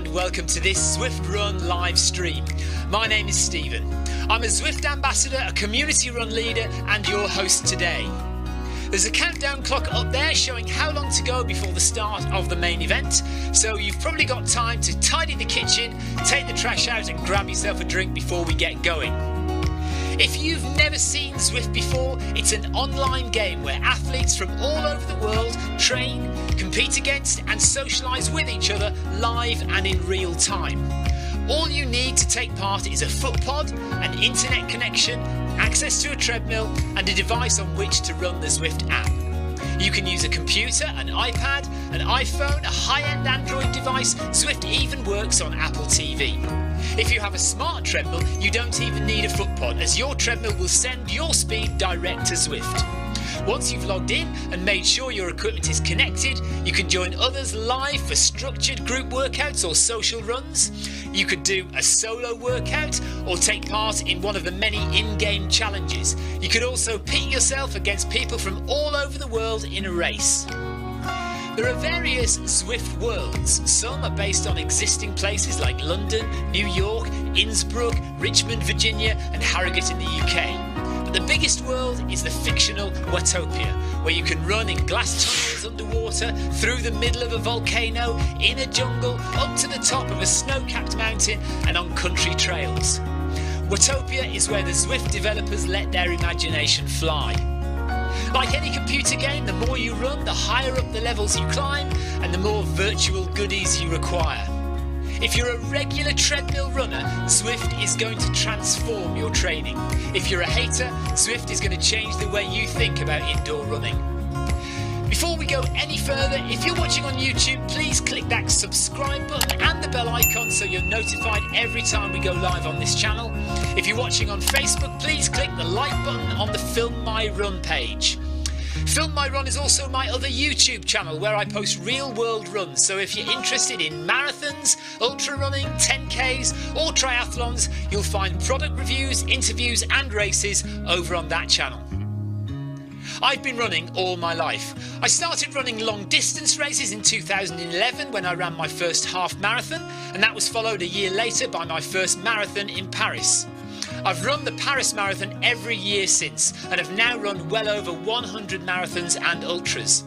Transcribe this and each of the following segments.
and welcome to this Zwift Run live stream. My name is Stephen. I'm a Zwift ambassador, a community run leader and your host today. There's a countdown clock up there showing how long to go before the start of the main event, so you've probably got time to tidy the kitchen, take the trash out and grab yourself a drink before we get going. If you've never seen Zwift before, it's an online game where athletes from all over the world train, compete against and socialise with each other live and in real time. All you need to take part is a foot pod, an internet connection, access to a treadmill and a device on which to run the Zwift app. You can use a computer, an iPad, an iPhone, a high-end Android device. Zwift even works on Apple TV. If you have a smart treadmill, you don't even need a foot pod, as your treadmill will send your speed direct to Zwift. Once you've logged in and made sure your equipment is connected, you can join others live for structured group workouts or social runs. You could do a solo workout or take part in one of the many in-game challenges. You could also pit yourself against people from all over the world in a race. There are various Zwift worlds. Some are based on existing places like London, New York, Innsbruck, Richmond, Virginia and Harrogate in the UK. But the biggest world is the fictional Watopia, where you can run in glass tunnels underwater, through the middle of a volcano, in a jungle, up to the top of a snow-capped mountain and on country trails. Watopia is where the Zwift developers let their imagination fly. Like any computer game, the more you run, the higher up the levels you climb and the more virtual goodies you require. If you're a regular treadmill runner, Zwift is going to transform your training. If you're a hater, Zwift is going to change the way you think about indoor running. Before we go any further, if you're watching on YouTube, please click that subscribe button and the bell icon so you're notified every time we go live on this channel. If you're watching on Facebook, please click the like button on the Film My Run page. Film My Run is also my other YouTube channel where I post real world runs, so if you're interested in marathons, ultra running, 10Ks or triathlons, you'll find product reviews, interviews and races over on that channel. I've been running all my life. I started running long distance races in 2011 when I ran my first half marathon, and that was followed a year later by my first marathon in Paris. I've run the Paris Marathon every year since and have now run well over 100 marathons and ultras.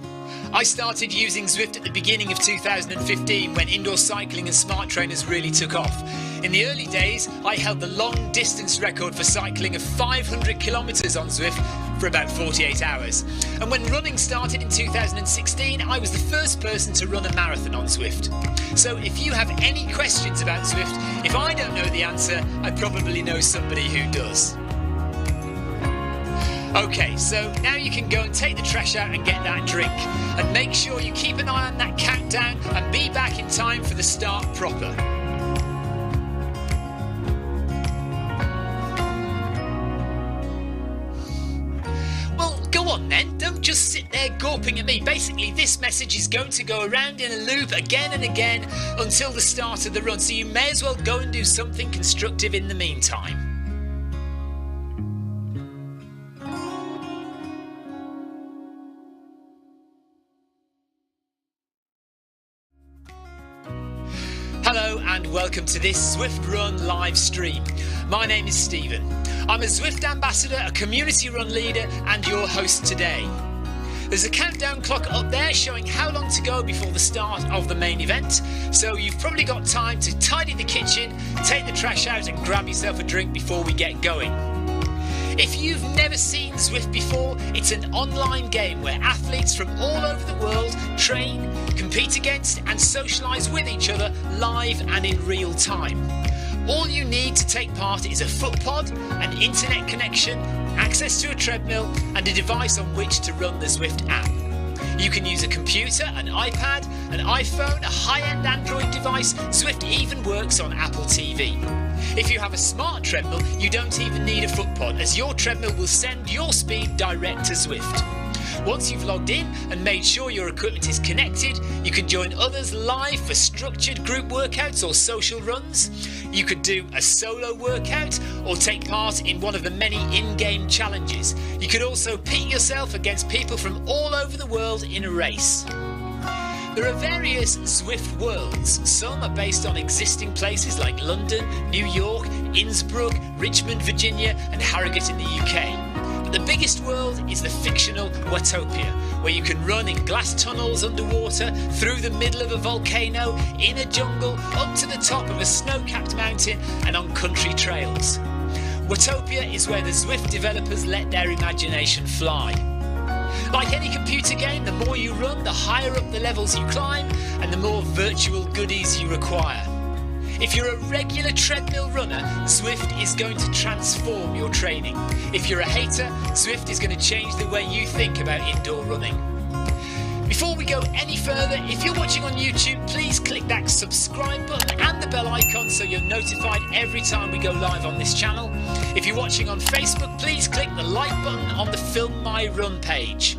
I started using Zwift at the beginning of 2015 when indoor cycling and smart trainers really took off. In the early days, I held the long distance record for cycling of 500 kilometres on Zwift for about 48 hours. And when running started in 2016, I was the first person to run a marathon on Zwift. So if you have any questions about Zwift, if I don't know the answer, I probably know somebody who does. Okay, so now you can go and take the trash out and get that drink. And make sure you keep an eye on that countdown and be back in time for the start proper. Well, go on then, don't just sit there gawping at me. Basically, this message is going to go around in a loop again and again until the start of the run, so you may as well go and do something constructive in the meantime. Hello and welcome to this Zwift Run live stream. My name is Stephen. I'm a Zwift ambassador, a community run leader and your host today. There's a countdown clock up there showing how long to go before the start of the main event, so you've probably got time to tidy the kitchen, take the trash out and grab yourself a drink before we get going. If you've never seen Zwift before, it's an online game where athletes from all over the world train, compete against and socialise with each other live and in real time. All you need to take part is a foot pod, an internet connection, access to a treadmill and a device on which to run the Zwift app. You can use a computer, an iPad, an iPhone, a high-end Android device. Zwift even works on Apple TV. If you have a smart treadmill, you don't even need a foot pod, as your treadmill will send your speed direct to Zwift. Once you've logged in and made sure your equipment is connected, you can join others live for structured group workouts or social runs. You could do a solo workout or take part in one of the many in-game challenges. You could also pit yourself against people from all over the world in a race. There are various Zwift worlds. Some are based on existing places like London, New York, Innsbruck, Richmond, Virginia and Harrogate in the UK. But the biggest world is the fictional Watopia, where you can run in glass tunnels underwater, through the middle of a volcano, in a jungle, up to the top of a snow-capped mountain and on country trails. Watopia is where the Zwift developers let their imagination fly. Like any computer game, the more you run, the higher up the levels you climb and the more virtual goodies you require. If you're a regular treadmill runner, Zwift is going to transform your training. If you're a hater, Zwift is going to change the way you think about indoor running. Before we go any further, if you're watching on YouTube, please click that subscribe button and the bell icon so you're notified every time we go live on this channel. If you're watching on Facebook, please click the like button on the Film My Run page.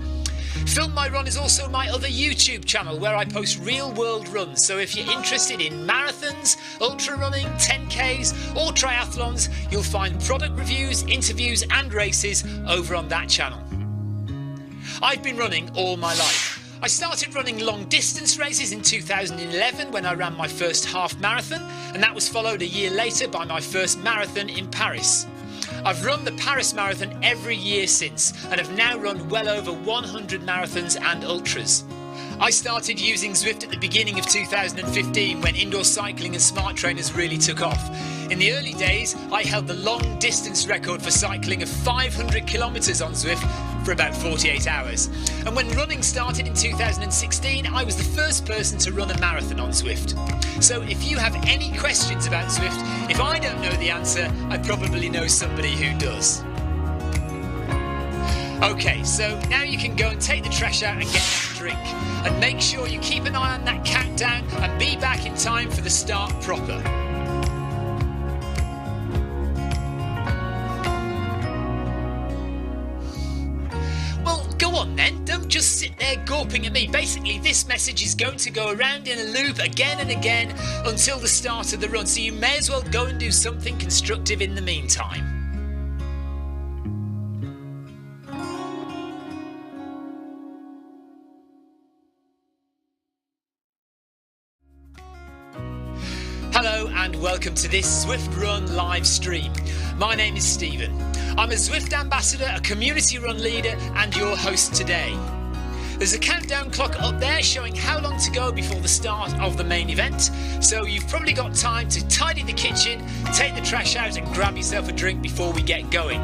Film My Run is also my other YouTube channel where I post real world runs, so if you're interested in marathons, ultra running, 10Ks or triathlons, you'll find product reviews, interviews and races over on that channel. I've been running all my life. I started running long distance races in 2011 when I ran my first half marathon, and that was followed a year later by my first marathon in Paris. I've run the Paris Marathon every year since and have now run well over 100 marathons and ultras. I started using Zwift at the beginning of 2015 when indoor cycling and smart trainers really took off. In the early days, I held the long distance record for cycling of 500 kilometres on Zwift for about 48 hours. And when running started in 2016, I was the first person to run a marathon on Zwift. So if you have any questions about Zwift, if I don't know the answer, I probably know somebody who does. Okay, so now you can go and take the trash out and get a drink. And make sure you keep an eye on that countdown and be back in time for the start proper. Well, go on then, don't just sit there gawping at me. Basically, this message is going to go around in a loop again and again until the start of the run, so you may as well go and do something constructive in the meantime. Hello and welcome to this Zwift Run live stream. My name is Stephen. I'm a Zwift ambassador, a community run leader and your host today. There's a countdown clock up there showing how long to go before the start of the main event, so you've probably got time to tidy the kitchen, take the trash out and grab yourself a drink before we get going.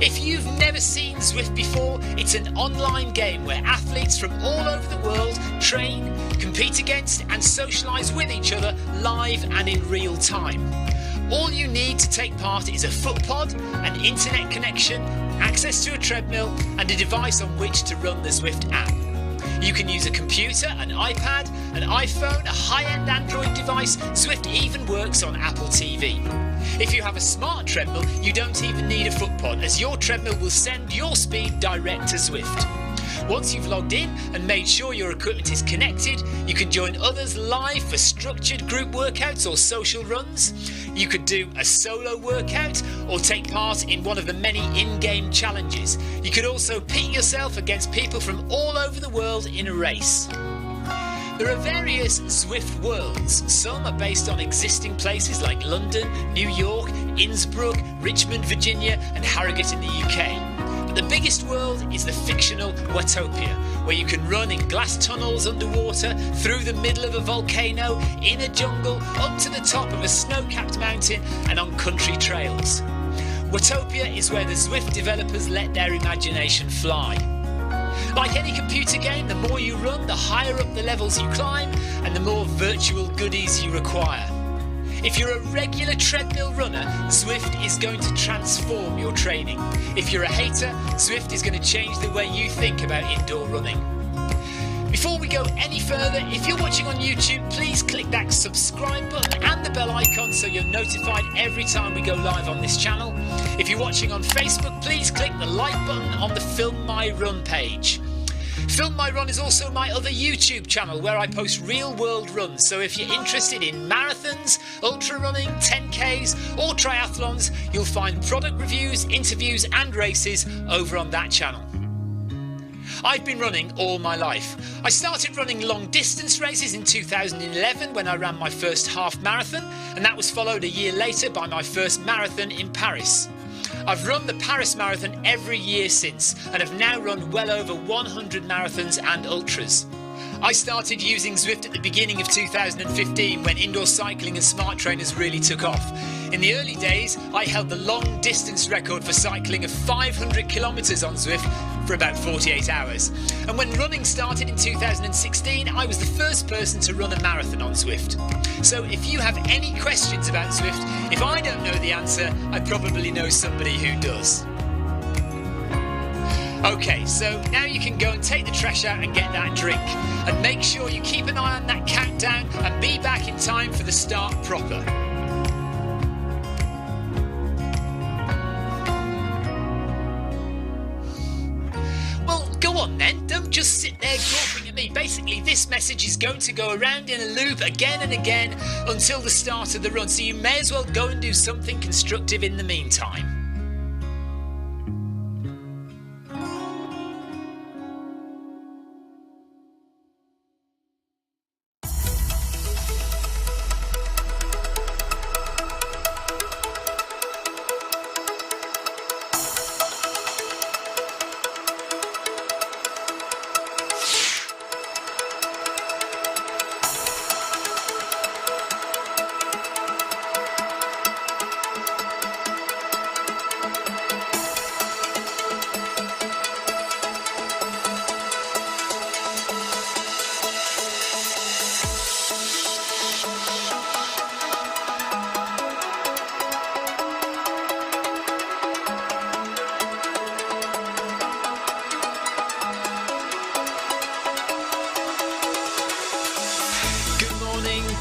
If you've never seen Zwift before, it's an online game where athletes from all over the world train, compete against and socialise with each other live and in real time. All you need to take part is a foot pod, an internet connection, access to a treadmill and a device on which to run the Zwift app. You can use a computer, an iPad, an iPhone, a high-end Android device. Zwift even works on Apple TV. If you have a smart treadmill, you don't even need a foot pod, as your treadmill will send your speed direct to Zwift. Once you've logged in and made sure your equipment is connected, you can join others live for structured group workouts or social runs. You could do a solo workout or take part in one of the many in-game challenges. You could also pit yourself against people from all over the world in a race. There are various Zwift worlds. Some are based on existing places like London, New York, Innsbruck, Richmond, Virginia and Harrogate in the UK. But the biggest world is the fictional Watopia, where you can run in glass tunnels underwater, through the middle of a volcano, in a jungle, up to the top of a snow-capped mountain and on country trails. Watopia is where the Zwift developers let their imagination fly. Like any computer game, the more you run, the higher up the levels you climb and the more virtual goodies you require. If you're a regular treadmill runner, Zwift is going to transform your training. If you're a hater, Zwift is going to change the way you think about indoor running. Before we go any further, if you're watching on YouTube, please click that subscribe button and the bell icon so you're notified every time we go live on this channel. If you're watching on Facebook, please click the like button on the Film My Run page. Film My Run is also my other YouTube channel where I post real world runs, so if you're interested in marathons, ultra running, 10Ks or triathlons, you'll find product reviews, interviews and races over on that channel. I've been running all my life. I started running long distance races in 2011 when I ran my first half marathon, and that was followed a year later by my first marathon in Paris. I've run the Paris Marathon every year since and have now run well over 100 marathons and ultras. I started using Zwift at the beginning of 2015 when indoor cycling and smart trainers really took off. In the early days, I held the long distance record for cycling of 500 kilometres on Zwift for about 48 hours. And when running started in 2016, I was the first person to run a marathon on Zwift. So if you have any questions about Zwift, if I don't know the answer, I probably know somebody who does. Okay, so now you can go and take the trash out and get that drink. And make sure you keep an eye on that countdown and be back in time for the start proper. Well, go on then, don't just sit there gawping at me. Basically, this message is going to go around in a loop again and again until the start of the run, so you may as well go and do something constructive in the meantime.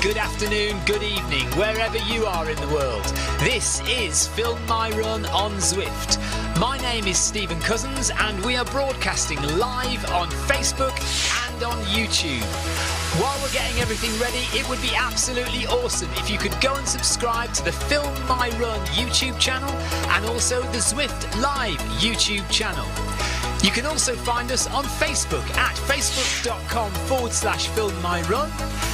Good afternoon, good evening, wherever you are in the world. This is Film My Run on Zwift. My name is Stephen Cousins and we are broadcasting live on Facebook and on YouTube. While we're getting everything ready, it would be absolutely awesome if you could go and subscribe to the Film My Run YouTube channel and also the Zwift Live YouTube channel. You can also find us on Facebook at facebook.com/filmmyrun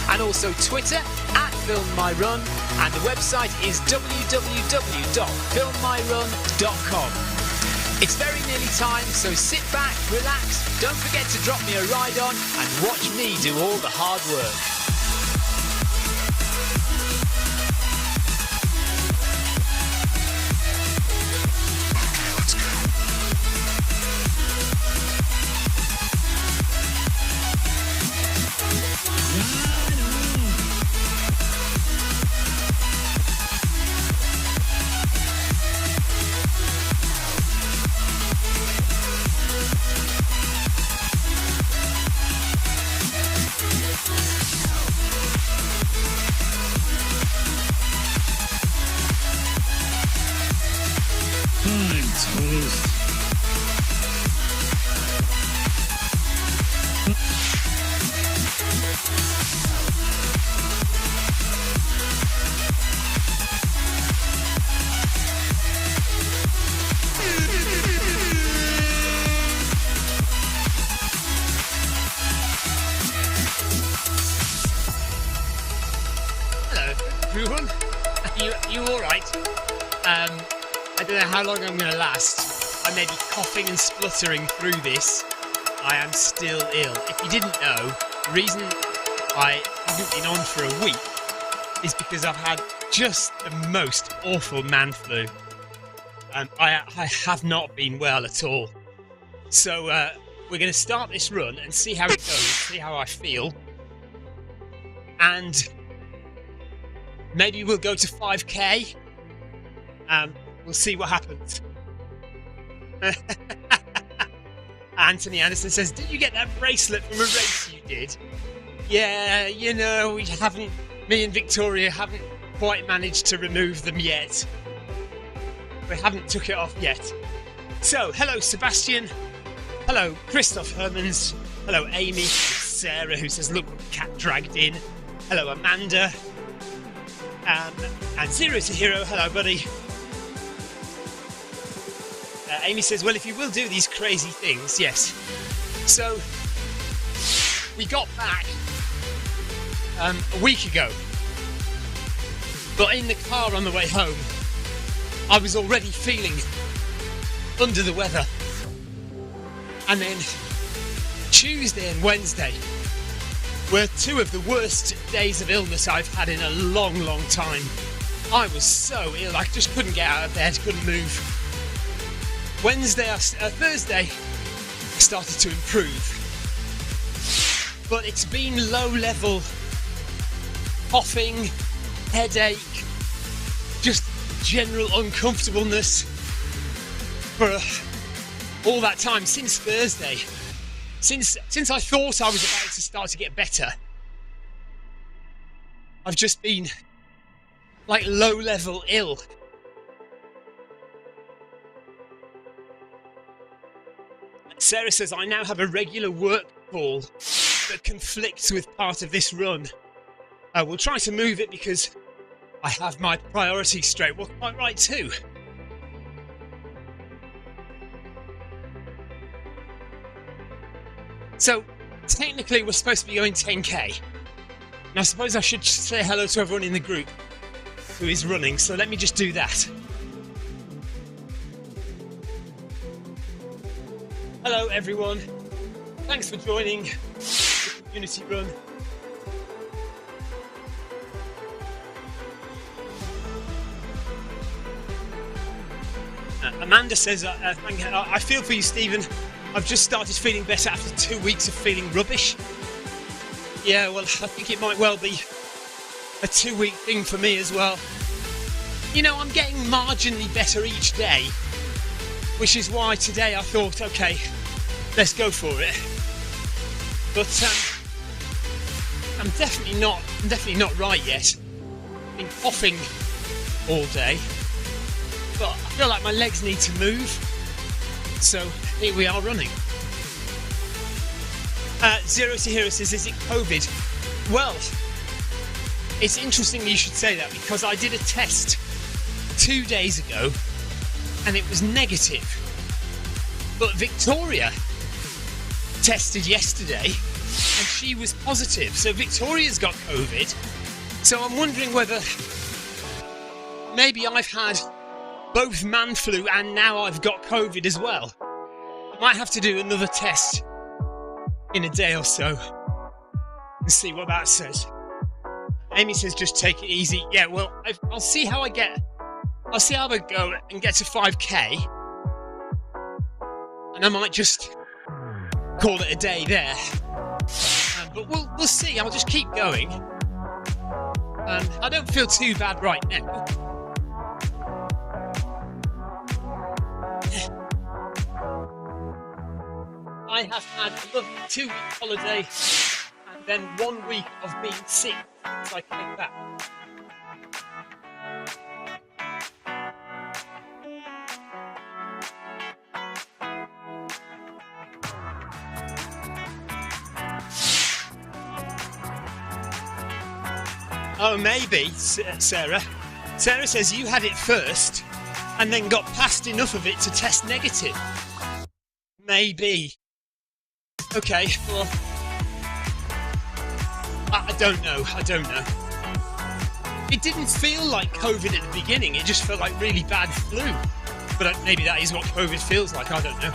and also Twitter at filmmyrun, and the website is www.filmmyrun.com. It's very nearly time, so sit back, relax, don't forget to drop me a ride on and watch me do all the hard work. Everyone, you all right? I don't know how long I'm going to last. I may be coughing and spluttering through this. I am still ill. If you didn't know, the reason I haven't been on for a week is because I've had just the most awful man flu. And I have not been well at all. So we're going to start this run and see how it goes, see how I feel. And maybe we'll go to 5k. We'll see what happens. Anthony Anderson says, did you get that bracelet from a race you did? Yeah, you know, me and Victoria haven't quite managed to remove them yet. We haven't took it off yet. So, hello Sebastian. Hello Christoph Hermans. Hello Amy. Sarah, who says, look, cat dragged in. Hello Amanda. And Zero to Hero, hello buddy. Amy says, well, if you will do these crazy things, yes. So we got back a week ago, but in the car on the way home I was already feeling under the weather, and then Tuesday and Wednesday were two of the worst days of illness I've had in a long time. I was so ill, I just couldn't get out of bed, couldn't move. Thursday I started to improve, but it's been low level coughing, headache, just general uncomfortableness for all that time since Thursday. Since I thought I was about to start to get better, I've just been like low level ill. Sarah says I now have a regular work call that conflicts with part of this run. We'll try to move it because I have my priorities straight. Well, quite right too. So, technically we're supposed to be going 10k. And I suppose I should say hello to everyone in the group who is running, so let me just do that. Hello everyone, thanks for joining the community run. Amanda says, I feel for you, Stephen. I've just started feeling better after 2 weeks of feeling rubbish. Yeah, well, I think it might well be a 2-week thing for me as well. You know, I'm getting marginally better each day, which is why today I thought, okay, let's go for it. But I'm definitely not right yet. I've been coughing all day, but I feel like my legs need to move. So here we are running. Zero to Hero says, is it COVID? Well, it's interesting you should say that, because I did a test 2 days ago and it was negative. But Victoria tested yesterday and she was positive. So Victoria's got COVID. So I'm wondering whether maybe I've had both man flu and now I've got COVID as well. I might have to do another test in a day or so and see what that says. Amy says just take it easy. Yeah, well, I'll see how I go and get to 5k, and I might just call it a day there. But we'll see. I'll just keep going. I don't feel too bad right now. I have had a lovely 2-week holiday and then 1 week of being sick since I came back. Oh, maybe, Sarah. Sarah says you had it first and then got past enough of it to test negative. Maybe. Okay, well, I don't know. It didn't feel like COVID at the beginning, it just felt like really bad flu. But maybe that is what COVID feels like, I don't know.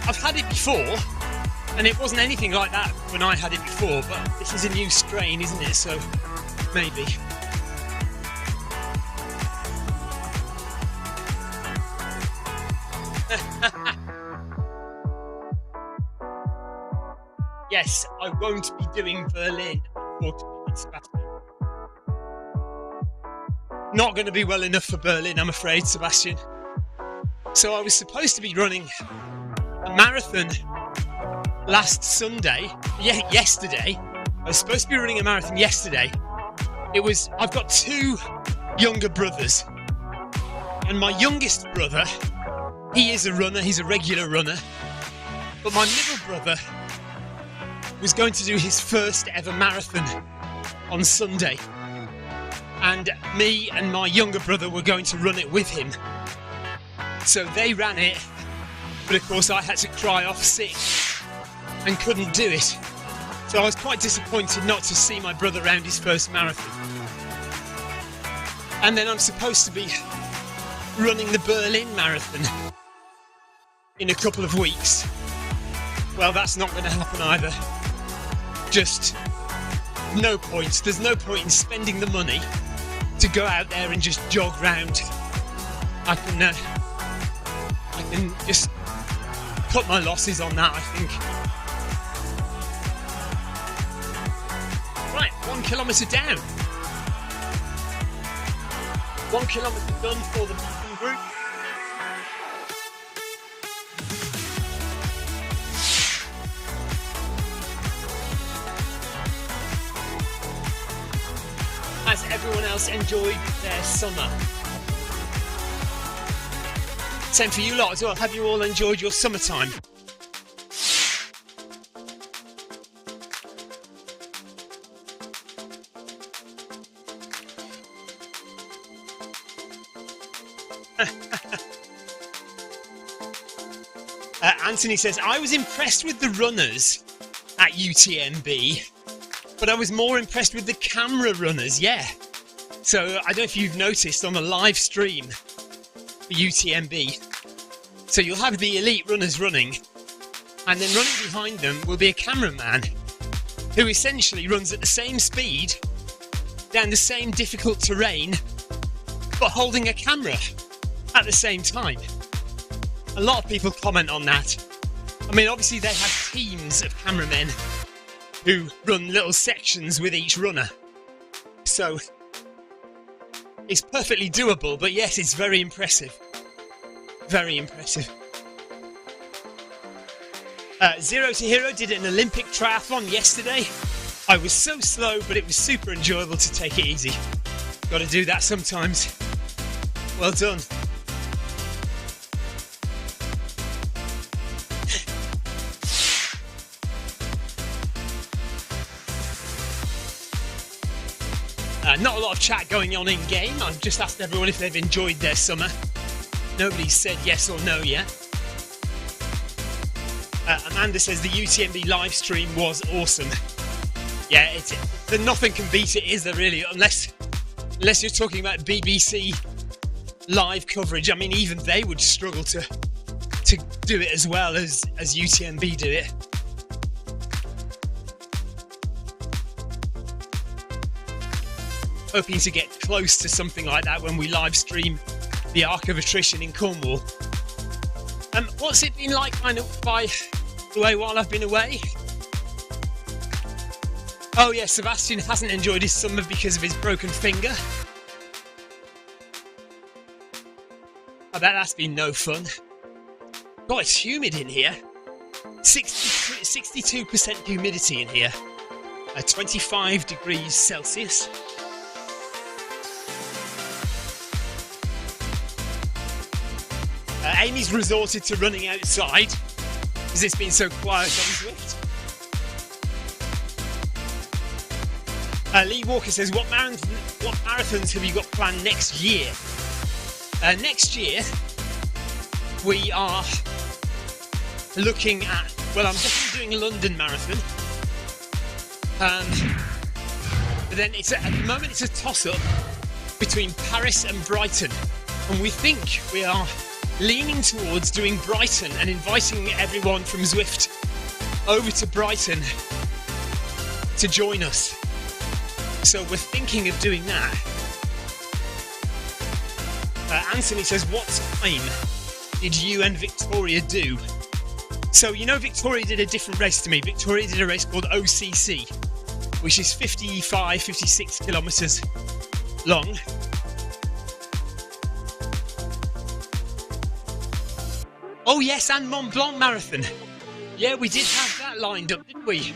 I've had it before, and it wasn't anything like that when I had it before, but this is a new strain, isn't it? So, maybe. Yes, I won't be doing Berlin, unfortunately, Sebastian. Not going to be well enough for Berlin, I'm afraid, Sebastian. So I was supposed to be running a marathon last Sunday. Yeah, yesterday. I was supposed to be running a marathon yesterday. I've got 2 younger brothers. And my youngest brother, he is a runner, he's a regular runner. But my middle brother was going to do his first ever marathon on Sunday. And me and my younger brother were going to run it with him. So they ran it But of course I had to cry off sick and couldn't do it. So I was quite disappointed not to see my brother round his first marathon. And then I'm supposed to be running the Berlin Marathon in a couple of weeks. Well, that's not going to happen either. Just no point. There's no point in spending the money to go out there and just jog round. I can just cut my losses on that, I think. Right, 1 kilometre down. 1 kilometre done for the marathon group. Has everyone else enjoyed their summer? Same for you lot as well. Have you all enjoyed your summertime? Anthony says, I was impressed with the runners at UTMB, but I was more impressed with the camera runners, yeah. So I don't know if you've noticed on the live stream for UTMB, so you'll have the elite runners running, and then running behind them will be a cameraman who essentially runs at the same speed, down the same difficult terrain, but holding a camera at the same time. A lot of people comment on that. I mean, obviously they have teams of cameramen who run little sections with each runner. So it's perfectly doable, but yes, it's very impressive. Very impressive. Zero to Hero did an Olympic triathlon yesterday. I was so slow, but it was super enjoyable to take it easy. Got to do that sometimes. Well done. Not a lot of chat going on in game. I've just asked everyone if they've enjoyed their summer. Nobody's said yes or no yet. Amanda says the UTMB live stream was awesome. Yeah, nothing can beat it, is there really? Unless you're talking about BBC live coverage. I mean, even they would struggle to do it as well as UTMB do it. Hoping to get close to something like that when we live stream the Arc of Attrition in Cornwall. What's it been like kind of by the way while I've been away? Oh yeah, Sebastian hasn't enjoyed his summer because of his broken finger. I bet that's been no fun. God, it's humid in here. 62% humidity in here. 25 degrees Celsius. Amy's resorted to running outside because it's been so quiet on Zwift. Lee Walker says, what marathons have you got planned next year? Next year, we are looking at, well, I'm definitely doing a London Marathon. But then at the moment it's a toss-up between Paris and Brighton. And we think we are leaning towards doing Brighton and inviting everyone from Zwift over to Brighton to join us. So we're thinking of doing that. Anthony says, what time did you and Victoria do? So, you know, Victoria did a different race to me. Victoria did a race called OCC, which is 56 kilometres long. Oh yes, and Mont Blanc Marathon. Yeah, we did have that lined up, didn't we?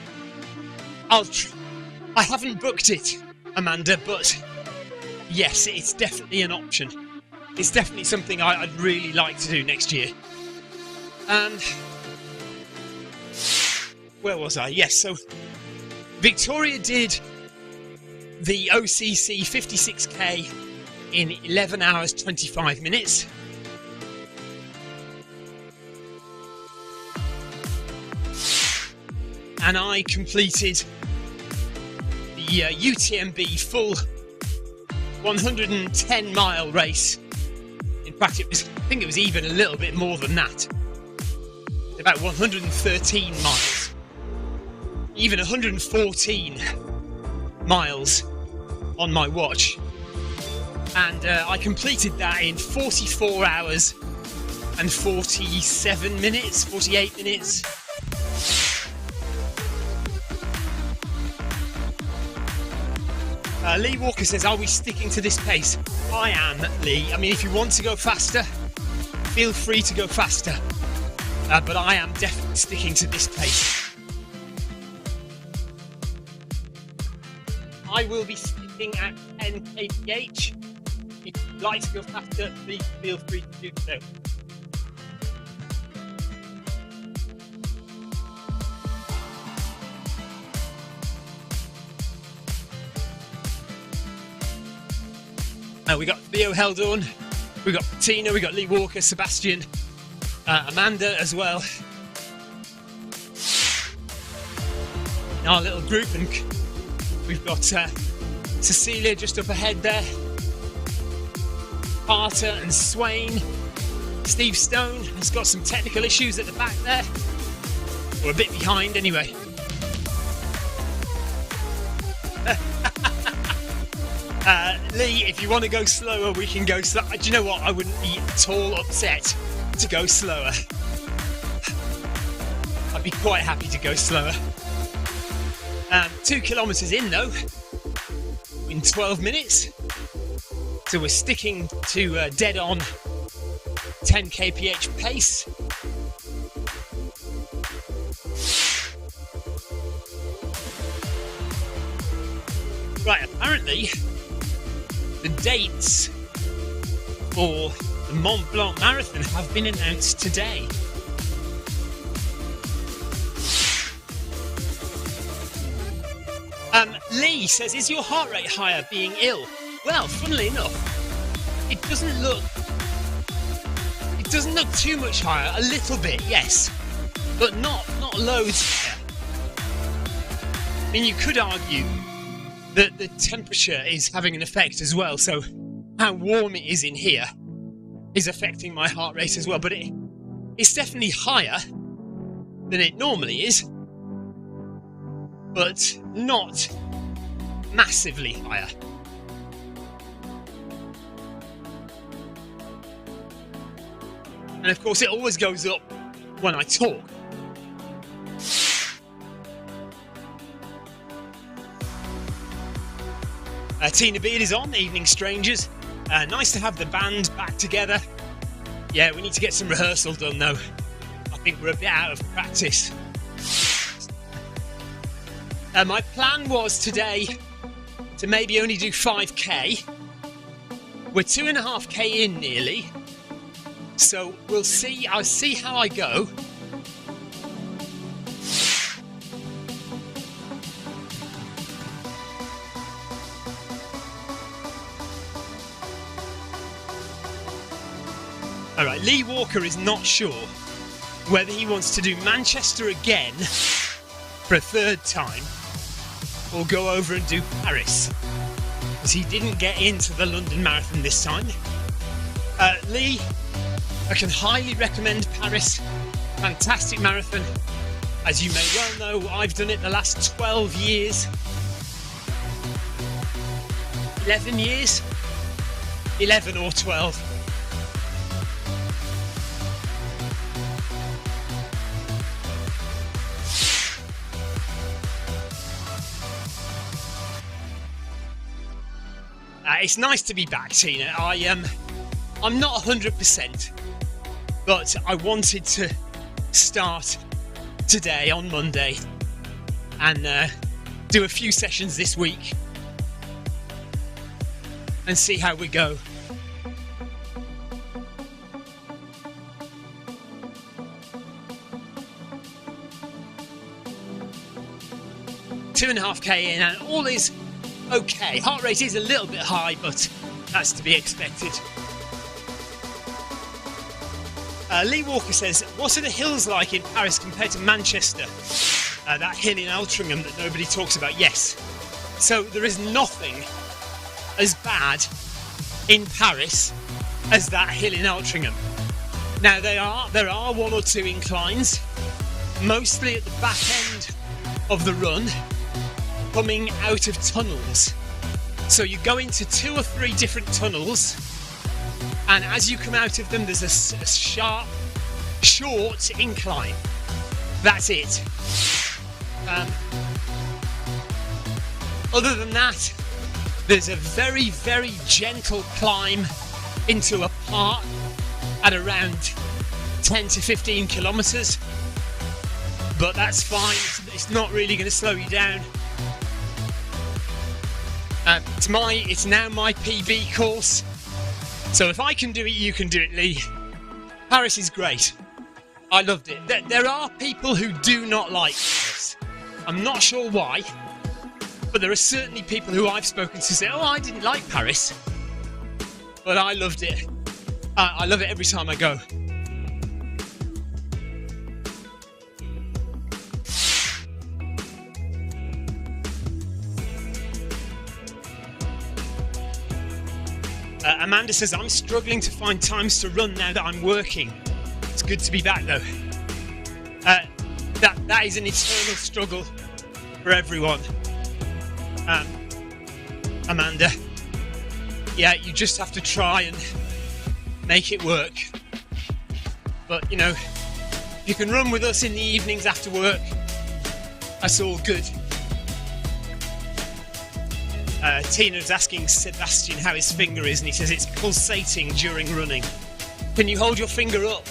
I haven't booked it, Amanda, but yes, it's definitely an option. It's definitely something I'd really like to do next year. And where was I? Yes, so Victoria did the OCC 56k in 11 hours 25 minutes. and I completed the UTMB full 110-mile race. In fact, I think it was even a little bit more than that. About 113 miles. Even 114 miles on my watch. And I completed that in 44 hours and 48 minutes. Lee Walker says, are we sticking to this pace? I am, Lee. I mean, if you want to go faster, feel free to go faster. But I am definitely sticking to this pace. I will be sticking at 10 kph. If you'd like to go faster, please feel free to do so. We got Theo Heldorn, we got Tina, we got Lee Walker, Sebastian, Amanda as well. In our little group, and we've got Cecilia just up ahead there, Carter and Swain. Steve Stone has got some technical issues at the back there. We're a bit behind anyway. Lee, if you want to go slower, we can go slow. Do you know what? I wouldn't be at all upset to go slower. I'd be quite happy to go slower. 2 kilometres in though, in 12 minutes. So we're sticking to dead on 10 kph pace. Right, apparently the dates for the Mont Blanc Marathon have been announced today. Lee says, is your heart rate higher being ill? Well, funnily enough, it doesn't look too much higher. A little bit, yes, but not loads higher. I mean, you could argue that the temperature is having an effect as well, so how warm it is in here is affecting my heart rate as well, but it's definitely higher than it normally is, but not massively higher. And of course it always goes up when I talk. Tina Beard is on, Evening Strangers. Nice to have the band back together. Yeah, we need to get some rehearsal done though. I think we're a bit out of practice. My plan was today to maybe only do 5k. We're 2.5k in nearly. So we'll see. I'll see how I go. Alright, Lee Walker is not sure whether he wants to do Manchester again for a third time or go over and do Paris, because he didn't get into the London Marathon this time. Lee, I can highly recommend Paris. Fantastic marathon. As you may well know, I've done it the last 12 years. 11 years? 11 or 12. It's nice to be back, Tina. I'm not 100%, but I wanted to start today on Monday and do a few sessions this week and see how we go. Two and a half K in, and all is okay. Heart rate is a little bit high, but that's to be expected. Lee Walker says, what are the hills like in Paris compared to Manchester? that hill in Altrincham that nobody talks about. Yes. So there is nothing as bad in Paris as that hill in Altrincham. Now there are one or two inclines, mostly at the back end of the run, coming out of tunnels. So you go into 2 or 3 different tunnels, and as you come out of them, there's a sharp, short incline. That's it. Other than that, there's a very, very gentle climb into a park at around 10 to 15 kilometres. But that's fine, it's not really going to slow you down. It's now my PB course, so if I can do it, you can do it, Lee. Paris is great. I loved it. There are people who do not like Paris. I'm not sure why, but there are certainly people who I've spoken to say, oh, I didn't like Paris, but I loved it. I love it every time I go. Amanda says, I'm struggling to find times to run now that I'm working. It's good to be back though. That is an eternal struggle for everyone. Amanda. Yeah, you just have to try and make it work. But, you know, if you can run with us in the evenings after work, that's all good. Tina is asking Sebastian how his finger is, and he says it's pulsating during running. Can you hold your finger up?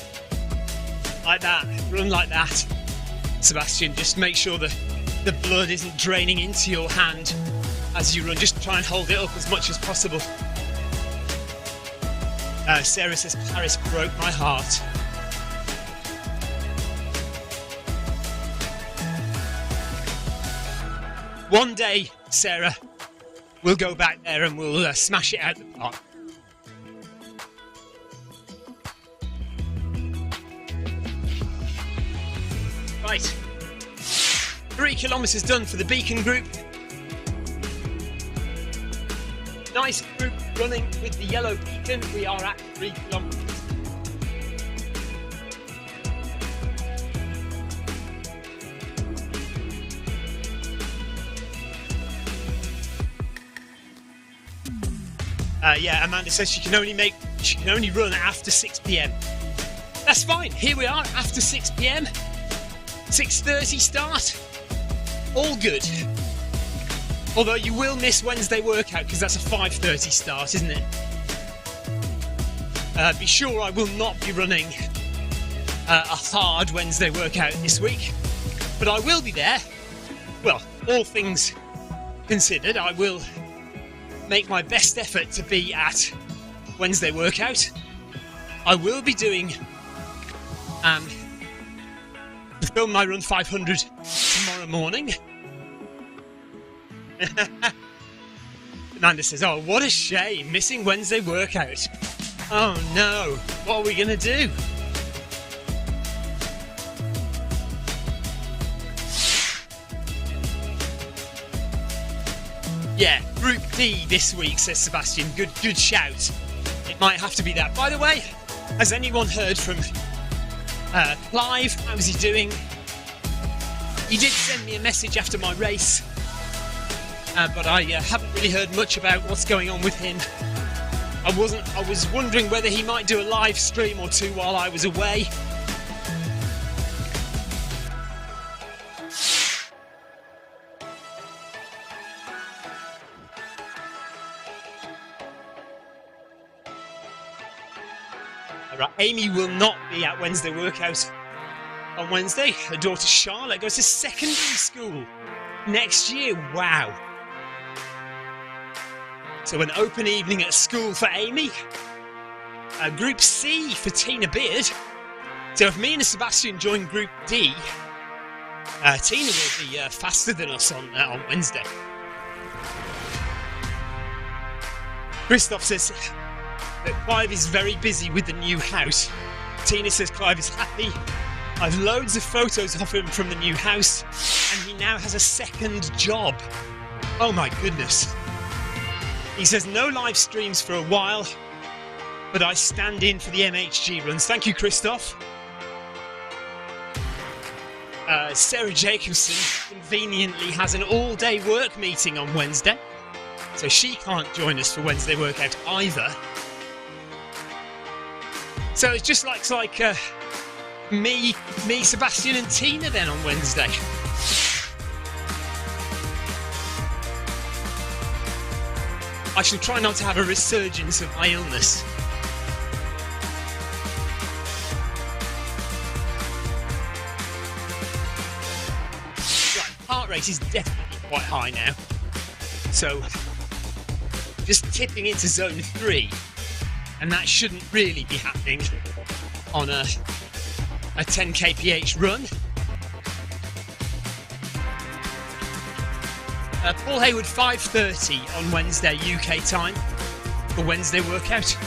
Like that. Run like that. Sebastian, just make sure that the blood isn't draining into your hand as you run. Just try and hold it up as much as possible. Sarah says, Paris broke my heart. One day, Sarah, we'll go back there and we'll smash it out the park. Right. 3 kilometres done for the Beacon group. Nice group running with the yellow beacon. We are at 3 kilometres. Yeah, Amanda says she can only run after 6 p.m. That's fine. Here we are after 6 p.m. 6:30 start. All good. Although you will miss Wednesday workout because that's a 5:30 start, isn't it? Be sure I will not be running a hard Wednesday workout this week, but I will be there. Well, all things considered, I will make my best effort to be at Wednesday workout. I will be doing the Film My Run 500 tomorrow morning. Amanda says, oh, what a shame, missing Wednesday workout. Oh no, what are we going to do? Yeah, Group D this week, says Sebastian. Good shout. It might have to be that. By the way, has anyone heard from Clive? How's he doing? He did send me a message after my race, but I haven't really heard much about what's going on with him. I was wondering whether he might do a live stream or two while I was away. Right, Amy will not be at Wednesday workout on Wednesday. Her daughter Charlotte goes to secondary school next year. Wow. So an open evening at school for Amy. Group C for Tina Beard. So if me and Sebastian join Group D, Tina will be faster than us on Wednesday. Christoph says that Clive is very busy with the new house. Tina says Clive is happy. I've loads of photos of him from the new house. and he now has a second job. Oh my goodness. He says no live streams for a while, but I stand in for the MHG runs. Thank you, Christoph. Sarah Jacobson conveniently has an all-day work meeting on Wednesday, so she can't join us for Wednesday workout either. So it's just like me, Sebastian and Tina then on Wednesday. I shall try not to have a resurgence of my illness. Right, heart rate is definitely quite high now. So, just tipping into zone 3, and that shouldn't really be happening on a 10 kph run. Paul Hayward 5:30 on Wednesday UK time for Wednesday workout.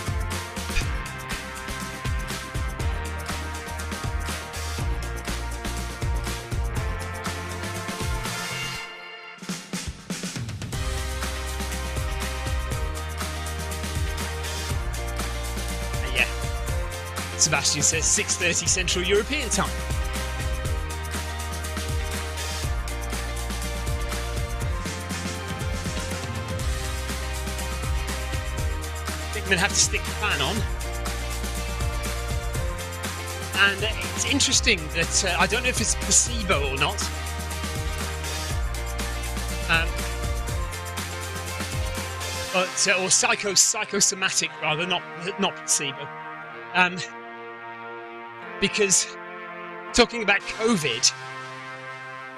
Yeah, Sebastian says 6:30 Central European time. I'm going to have to stick the fan on. And it's interesting that I don't know if it's placebo or not. Or psychosomatic rather, not placebo. Because talking about COVID,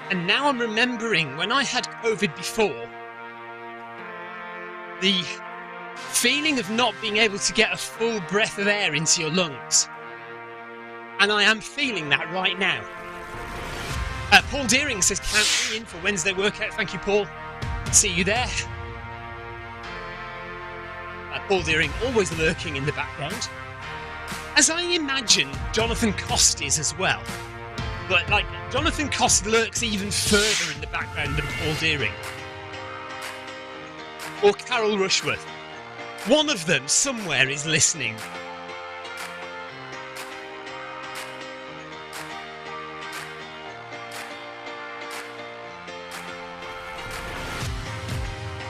and now I'm remembering when I had COVID before, the feeling of not being able to get a full breath of air into your lungs. And I am feeling that right now. Paul Deering says, count me in for Wednesday workout. Thank you, Paul. See you there. Paul Deering always lurking in the background. As I imagine Jonathan Cost is as well. But like, Jonathan Cost lurks even further in the background than Paul Deering. Or Carol Rushworth. One of them somewhere is listening.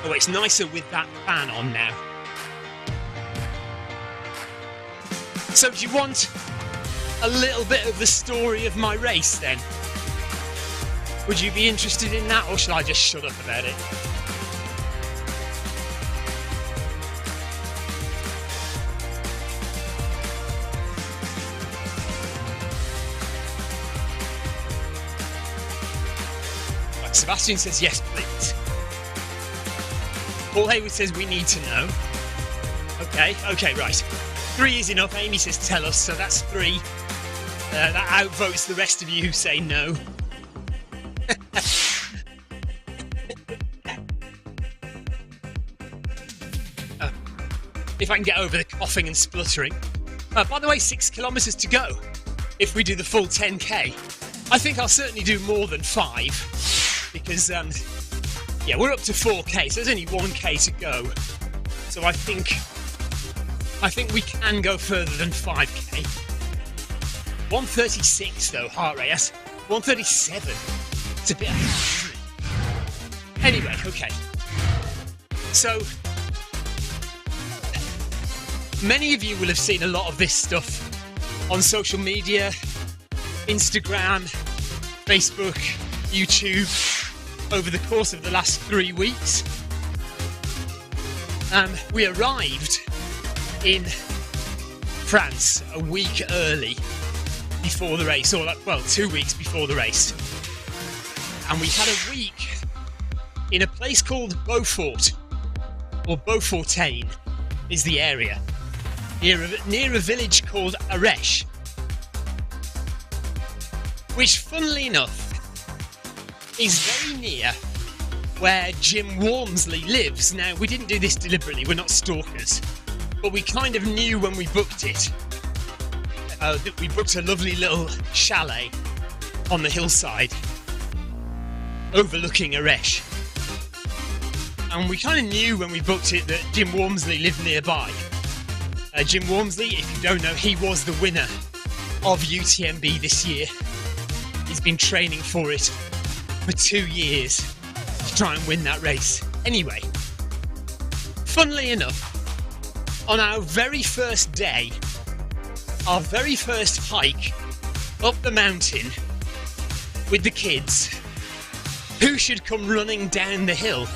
Oh, it's nicer with that fan on now. So do you want a little bit of the story of my race then? Would you be interested in that, or shall I just shut up about it? Sebastian says yes, please. Paul Hayward says we need to know. Okay, right. 3 is enough. Amy says tell us, so that's 3. That outvotes the rest of you who say no. If I can get over the coughing and spluttering. By the way, 6 kilometres to go if we do the full 10k. I think I'll certainly do more than 5. Because, yeah, we're up to 4k, so there's only 1k to go. So I think we can go further than 5k. 136 though, heart rate. That's 137. It's a bit high, isn't it? Anyway, okay. So, many of you will have seen a lot of this stuff on social media, Instagram, Facebook, YouTube, over the course of the last 3 weeks. We arrived in France a week early before the race, or 2 weeks before the race. And we had a week in a place called Beaufort, or Beaufortain is the area, near a village called Arèche, which, funnily enough, is very near where Jim Walmsley lives. Now, we didn't do this deliberately, we're not stalkers, but we kind of knew when we booked it that we booked a lovely little chalet on the hillside. overlooking Aresh. And we kind of knew when we booked it that Jim Wormsley lived nearby. Jim Wormsley, if you don't know, he was the winner of UTMB this year. He's been training for it for 2 years to try and win that race. Anyway, funnily enough, on our very first day, our very first hike up the mountain with the kids, who should come running down the hill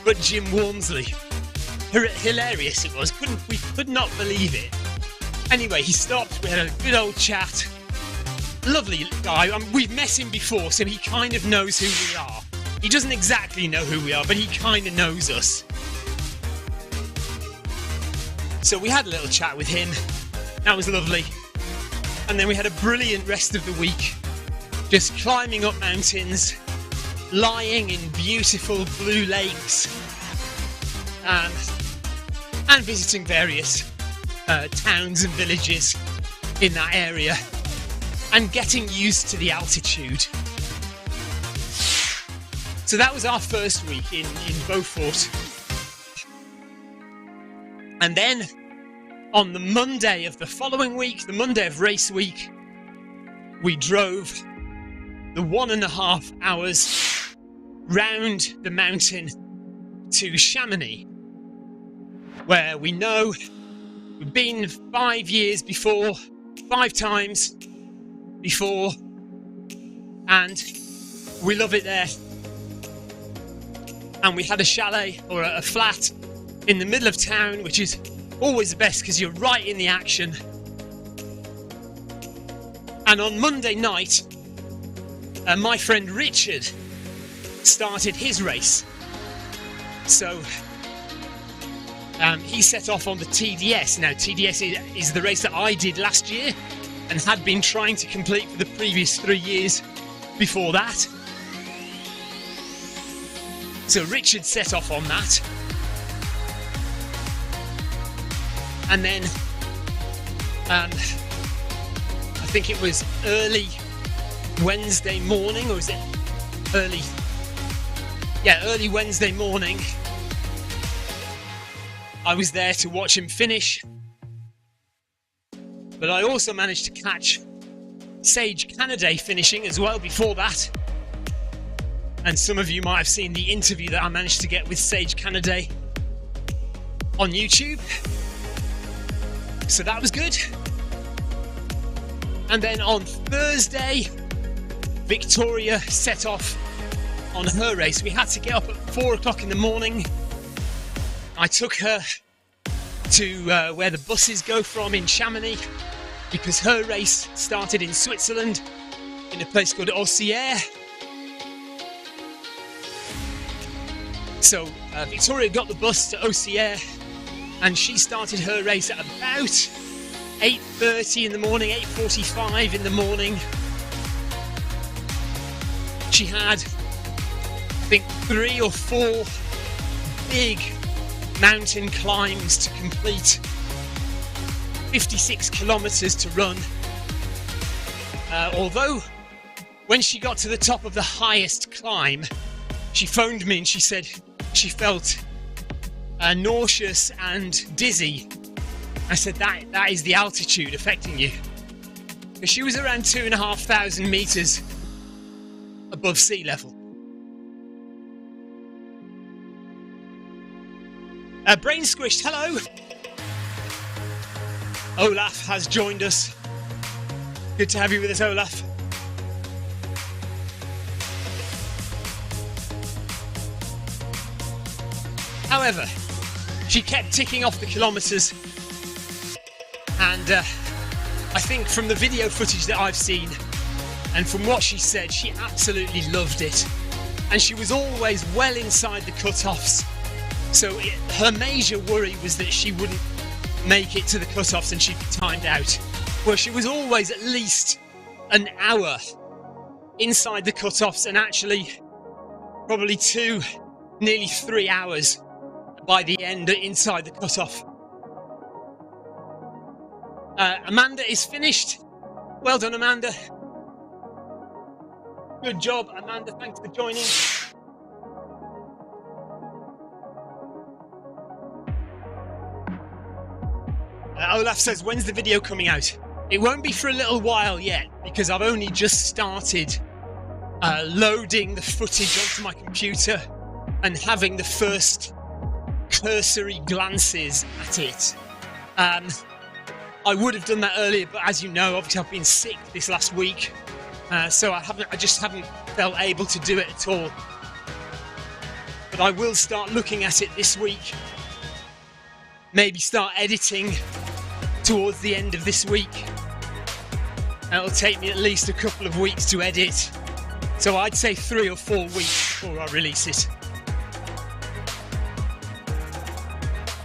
but Jim Wormsley? Hilarious it was. We could not believe it. Anyway, he stopped. We had a good old chat. Lovely guy. We've met him before, so he kind of knows who we are. He doesn't exactly know who we are, but he kind of knows us. So we had a little chat with him. That was lovely. And then we had a brilliant rest of the week, just climbing up mountains, lying in beautiful blue lakes, and visiting various towns and villages in that area, and getting used to the altitude. So that was our first week in Beaufort. And then on the Monday of the following week, the Monday of race week, we drove the 1.5 hours round the mountain to Chamonix, where we know we've been 5 times before, and we love it there. And we had a chalet, or a flat, in the middle of town, which is always the best because you're right in the action. And on Monday night, my friend Richard started his race. So he set off on the TDS. Now, TDS is the race that I did last year and had been trying to complete for the previous 3 years before that. So Richard set off on that. And then I think it was early Wednesday morning, or was it early? Yeah, early Wednesday morning. I was there to watch him finish. But I also managed to catch Sage Canaday finishing as well before that. And some of you might have seen the interview that I managed to get with Sage Canaday on YouTube. So that was good. And then on Thursday, Victoria set off on her race. We had to get up at 4 o'clock in the morning. I took her to where the buses go from in Chamonix, because her race started in Switzerland in a place called Auxerre. So Victoria got the bus to Auxerre, and she started her race at about 8:30 in the morning, 8:45 in the morning. She had, I think, 3 or 4 big mountain climbs to complete, 56 kilometres to run. Although, when she got to the top of the highest climb, she phoned me and she said she felt nauseous and dizzy. I said, that is the altitude affecting you. Because she was around 2,500 metres above sea level. Brain Squished, hello! Olaf has joined us. Good to have you with us, Olaf. However, she kept ticking off the kilometres, and I think from the video footage that I've seen and from what she said, she absolutely loved it, and she was always well inside the cut-offs. So her major worry was that she wouldn't make it to the cut-offs and she'd be timed out. Well, she was always at least an hour inside the cut-offs, and actually probably 2, nearly 3 hours by the end inside the cut-off. Amanda is finished. Well done, Amanda. Good job, Amanda. Thanks for joining. Olaf says, when's the video coming out? It won't be for a little while yet, because I've only just started loading the footage onto my computer and having the first cursory glances at it. I would have done that earlier, but as you know, obviously I've been sick this last week, so I just haven't felt able to do it at all. But I will start looking at it this week. Maybe start editing towards the end of this week. It'll take me at least a couple of weeks to edit, so I'd say 3 or 4 weeks before I release it.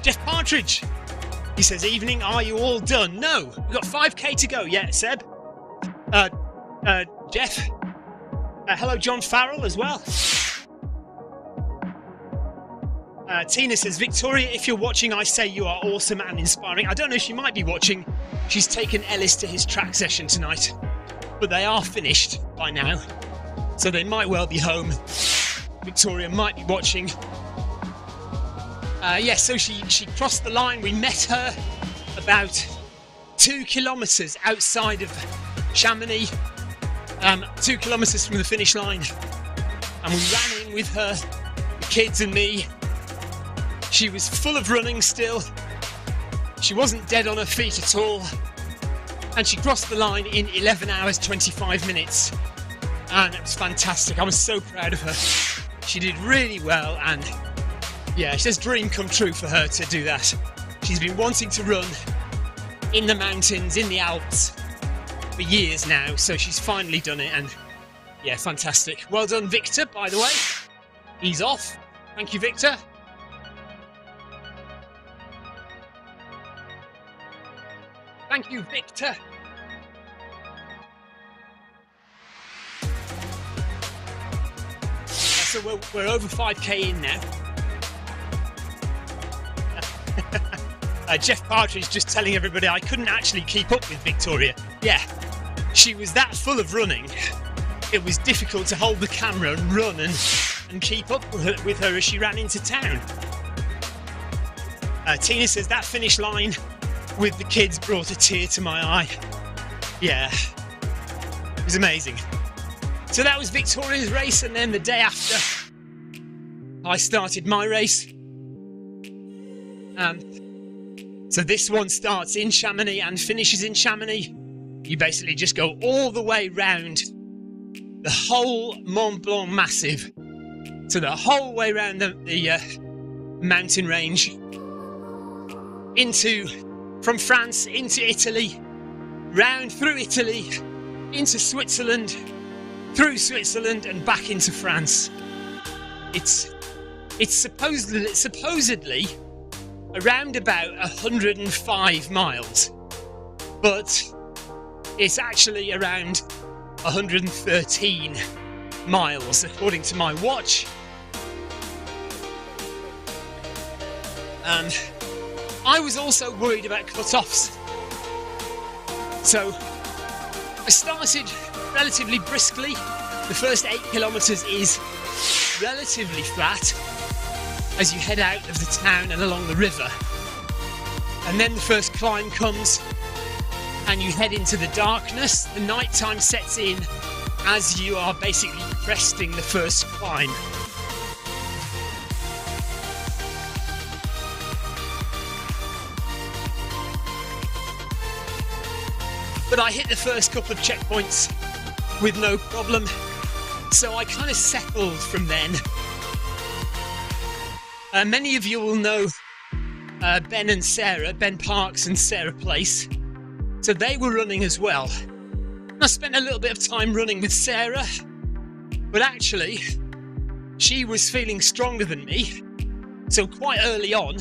Jeff Partridge, he says, evening, are you all done? No, we've got 5k to go. Yeah, Seb. Jeff. Hello, John Farrell as well. Tina says, Victoria, if you're watching, I say you are awesome and inspiring. I don't know if she might be watching. She's taken Ellis to his track session tonight, but they are finished by now, so they might well be home. Victoria might be watching. Yes, so she crossed the line. We met her about 2 kilometres outside of Chamonix, 2 kilometres from the finish line, and we ran in with her, the kids and me. She was full of running still. She wasn't dead on her feet at all, and she crossed the line in 11 hours 25 minutes, and it was fantastic. I was so proud of her. She did really well, and yeah, it's just a dream come true for her to do that. She's been wanting to run in the mountains, in the Alps, for years now, so she's finally done it, and yeah, fantastic. Well done, Victor, by the way. He's off. Thank you, Victor. Thank you, Victor. So we're over 5k in now. Jeff Partridge just telling everybody I couldn't actually keep up with Victoria. Yeah, she was that full of running. It was difficult to hold the camera and run and keep up with her as she ran into town. Tina says that finish line with the kids brought a tear to my eye. Yeah, it was amazing. So that was Victoria's race, and then the day after I started my race. So this one starts in Chamonix and finishes in Chamonix. You basically just go all the way round the whole Mont Blanc Massif, so the whole way around the mountain range, from France into Italy, round through Italy, into Switzerland, through Switzerland and back into France. It's supposedly around about 105 miles, but it's actually around 113 miles according to my watch. And I was also worried about cut-offs, so I started relatively briskly. The first 8 kilometres is relatively flat as you head out of the town and along the river, and then the first climb comes and you head into the darkness. The night time sets in as you are basically cresting the first climb. But I hit the first couple of checkpoints with no problem, so I kind of settled from then. Many of you will know Ben and Sarah, Ben Parks and Sarah Place, so they were running as well. I spent a little bit of time running with Sarah, but actually she was feeling stronger than me, so quite early on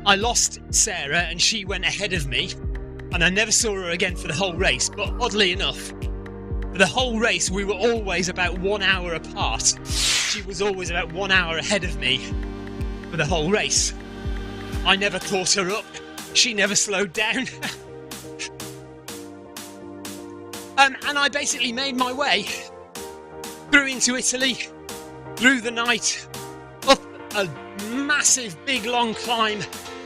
I lost Sarah and she went ahead of me, and I never saw her again for the whole race. But oddly enough, for the whole race we were always about 1 hour apart. She was always about 1 hour ahead of me for the whole race. I never caught her up, she never slowed down. And I basically made my way through into Italy, through the night, up a massive, big, long climb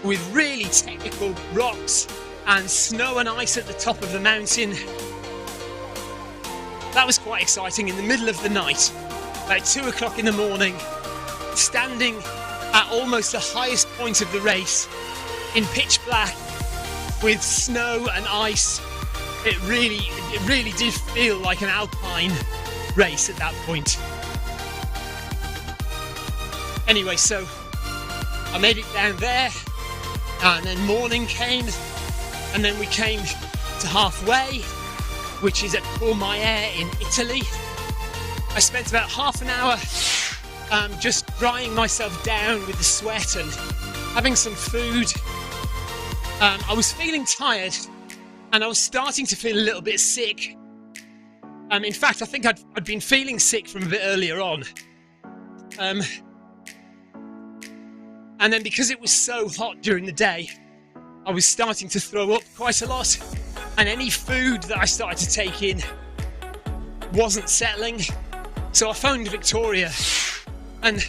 with really technical rocks and snow and ice at the top of the mountain. That was quite exciting. In the middle of the night, about 2 o'clock in the morning, standing at almost the highest point of the race in pitch black with snow and ice. It really did feel like an alpine race at that point. Anyway, so I made it down there, and then morning came, and then we came to halfway, which is at Courmayeur in Italy. I spent about half an hour just drying myself down with the sweat and having some food. I was feeling tired, and I was starting to feel a little bit sick. In fact, I think I'd been feeling sick from a bit earlier on. And then because it was so hot during the day, I was starting to throw up quite a lot, and any food that I started to take in wasn't settling. So I phoned Victoria, and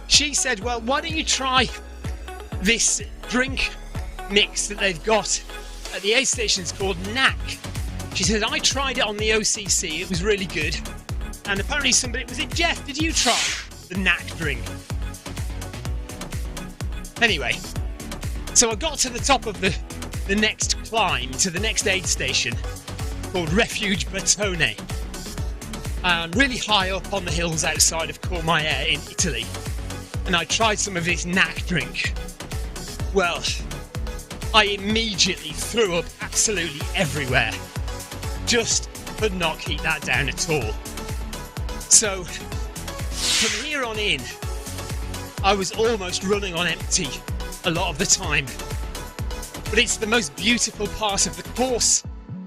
she said, well, why don't you try this drink mix that they've got at the aid stations called NAC. She said, I tried it on the OCC, it was really good. And apparently was it Jeff, did you try the NAC drink? Anyway, so I got to the top of the next climb, to the next aid station, called Refuge Bertone. Really high up on the hills outside of Courmayeur in Italy. And I tried some of this NAC drink. Well, I immediately threw up absolutely everywhere. Just could not keep that down at all. So, from here on in, I was almost running on empty a lot of the time. But it's the most beautiful part of the course,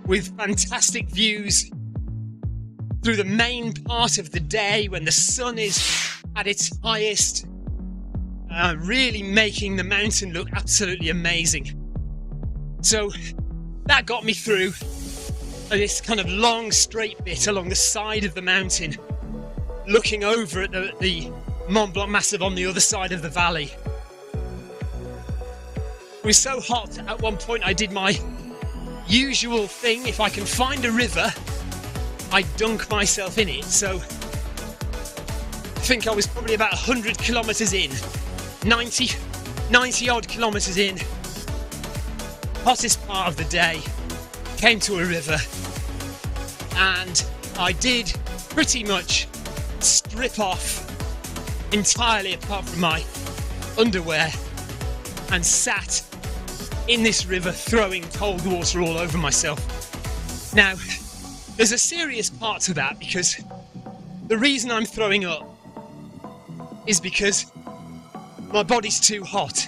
with fantastic views through the main part of the day when the sun is at its highest, really making the mountain look absolutely amazing. So that got me through this kind of long straight bit along the side of the mountain, looking over at the Mont Blanc Massif on the other side of the valley. It was so hot at one point I did my usual thing. If I can find a river, I dunk myself in it. So I think I was probably about 100 kilometres in, 90 odd kilometres in, hottest part of the day, came to a river, and I did pretty much strip off entirely apart from my underwear and sat in this river throwing cold water all over myself. Now, there's a serious part to that, because the reason I'm throwing up is because my body's too hot,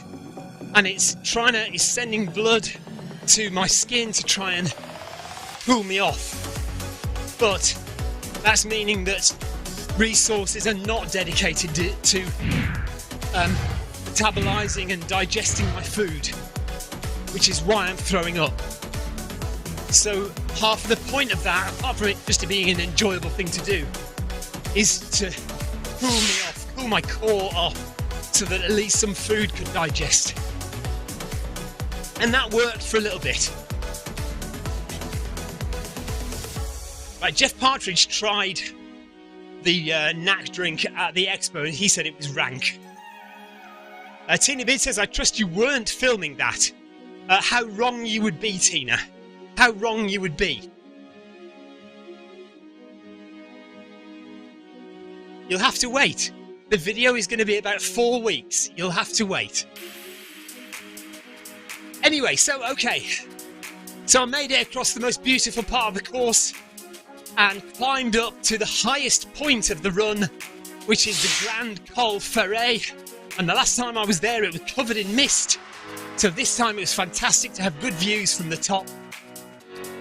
and it's sending blood to my skin to try and cool me off. But that's meaning that resources are not dedicated to metabolizing and digesting my food, which is why I'm throwing up. So half of the point of that, apart from it just being an enjoyable thing to do, is to cool me off, cool my core off, so that at least some food could digest. And that worked for a little bit. Right, Jeff Partridge tried the NAC drink at the expo, and he said it was rank. Tina Bid says, I trust you weren't filming that. How wrong you would be, Tina. How wrong you would be. You'll have to wait. The video is going to be about 4 weeks. You'll have to wait. Anyway, so okay. So I made it across the most beautiful part of the course and climbed up to the highest point of the run, which is the Grand Col Ferret. And the last time I was there, it was covered in mist. So this time it was fantastic to have good views from the top.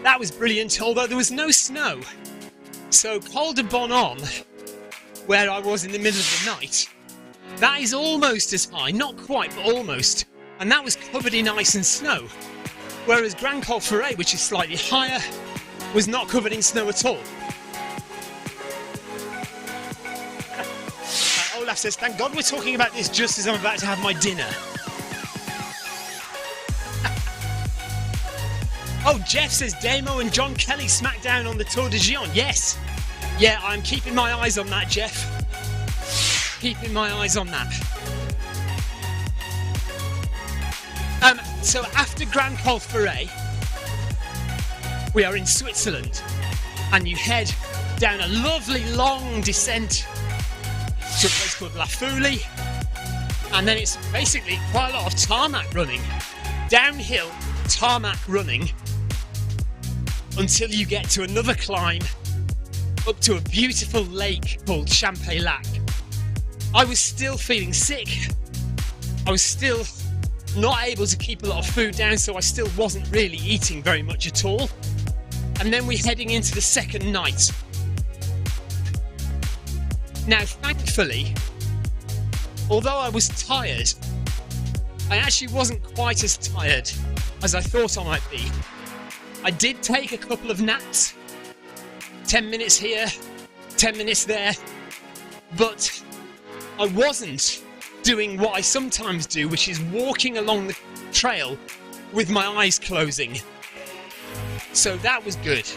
That was brilliant, although there was no snow. So Col de Bonhomme, where I was in the middle of the night, that is almost as high, not quite, but almost. And that was covered in ice and snow. Whereas Grand Col Ferret, which is slightly higher, was not covered in snow at all. Olaf says, thank God we're talking about this just as I'm about to have my dinner. Oh, Jeff says Damo and John Kelly smackdown on the Tour de Gion. Yes. Yeah, I'm keeping my eyes on that, Jeff. Keeping my eyes on that. So after Grand Col Ferret, we are in Switzerland, and you head down a lovely long descent to a place called La Fouli, and then it's basically quite a lot of tarmac running, downhill tarmac running, until you get to another climb up to a beautiful lake called Champex-Lac. I was still feeling sick. I was still not able to keep a lot of food down, so I still wasn't really eating very much at all. And then we're heading into the second night. Now, thankfully, although I was tired, I actually wasn't quite as tired as I thought I might be. I did take a couple of naps, 10 minutes here, 10 minutes there, but I wasn't doing what I sometimes do, which is walking along the trail with my eyes closing. So that was good.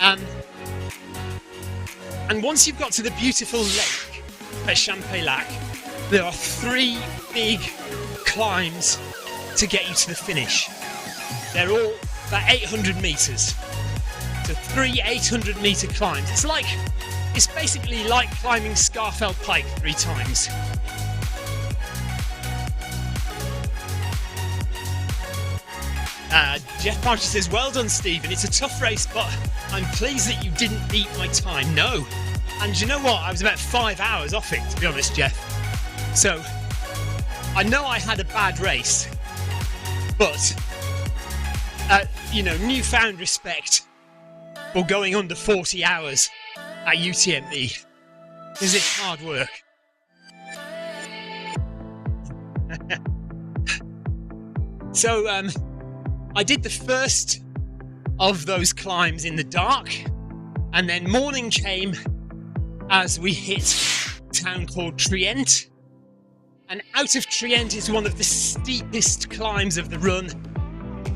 And once you've got to the beautiful lake at Champex-Lac, there are 3 big climbs to get you to the finish. They're all about 800 metres. So 3 800-metre climbs. It's basically like climbing Scafell Pike 3 times. Jeff Parcher says, well done, Stephen. It's a tough race, but I'm pleased that you didn't beat my time. No. And you know what? I was about 5 hours off it, to be honest, Jeff. So, I know I had a bad race, but, newfound respect for going under 40 hours at UTMB, because it's hard work. So, I did the first of those climbs in the dark, and then morning came as we hit a town called Trient. And out of Trient is one of the steepest climbs of the run,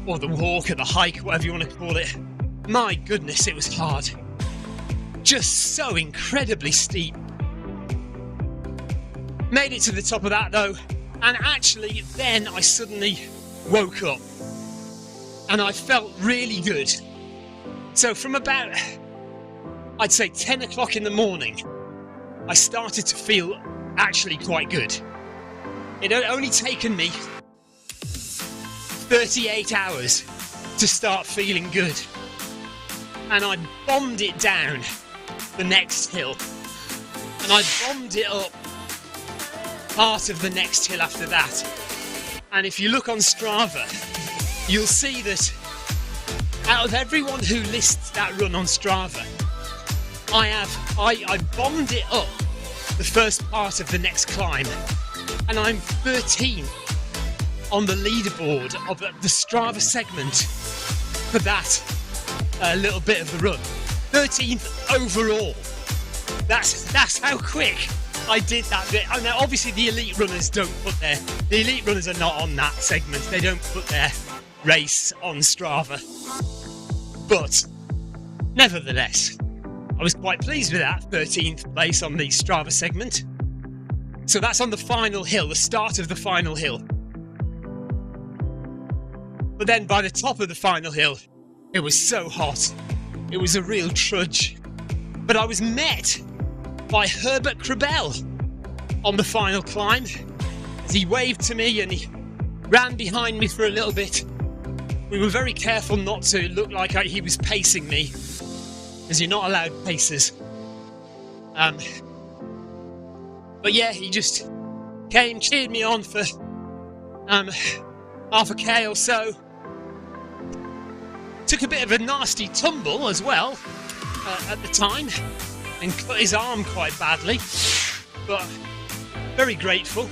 or the walk, or the hike, whatever you want to call it. My goodness, it was hard. Just so incredibly steep. Made it to the top of that though, and actually then I suddenly woke up and I felt really good. So from about, I'd say 10 o'clock in the morning, I started to feel actually quite good. It had only taken me 38 hours to start feeling good. And I bombed it down the next hill. And I bombed it up part of the next hill after that. And if you look on Strava, you'll see that out of everyone who lists that run on Strava, I bombed it up the first part of the next climb, and I'm 13th on the leaderboard of the Strava segment for that little bit of the run. 13th overall. That's how quick I did that bit. And now obviously the elite runners the elite runners are not on that segment. They don't put their race on Strava. But nevertheless, I was quite pleased with that 13th place on the Strava segment. So that's on the final hill, the start of the final hill. But then by the top of the final hill, it was so hot. It was a real trudge. But I was met by Herbert Krabel on the final climb. As he waved to me and he ran behind me for a little bit. We were very careful not to look like he was pacing me, because you're not allowed pacers. But yeah, he just came, cheered me on for half a K or so. Took a bit of a nasty tumble as well at the time and cut his arm quite badly, but very grateful.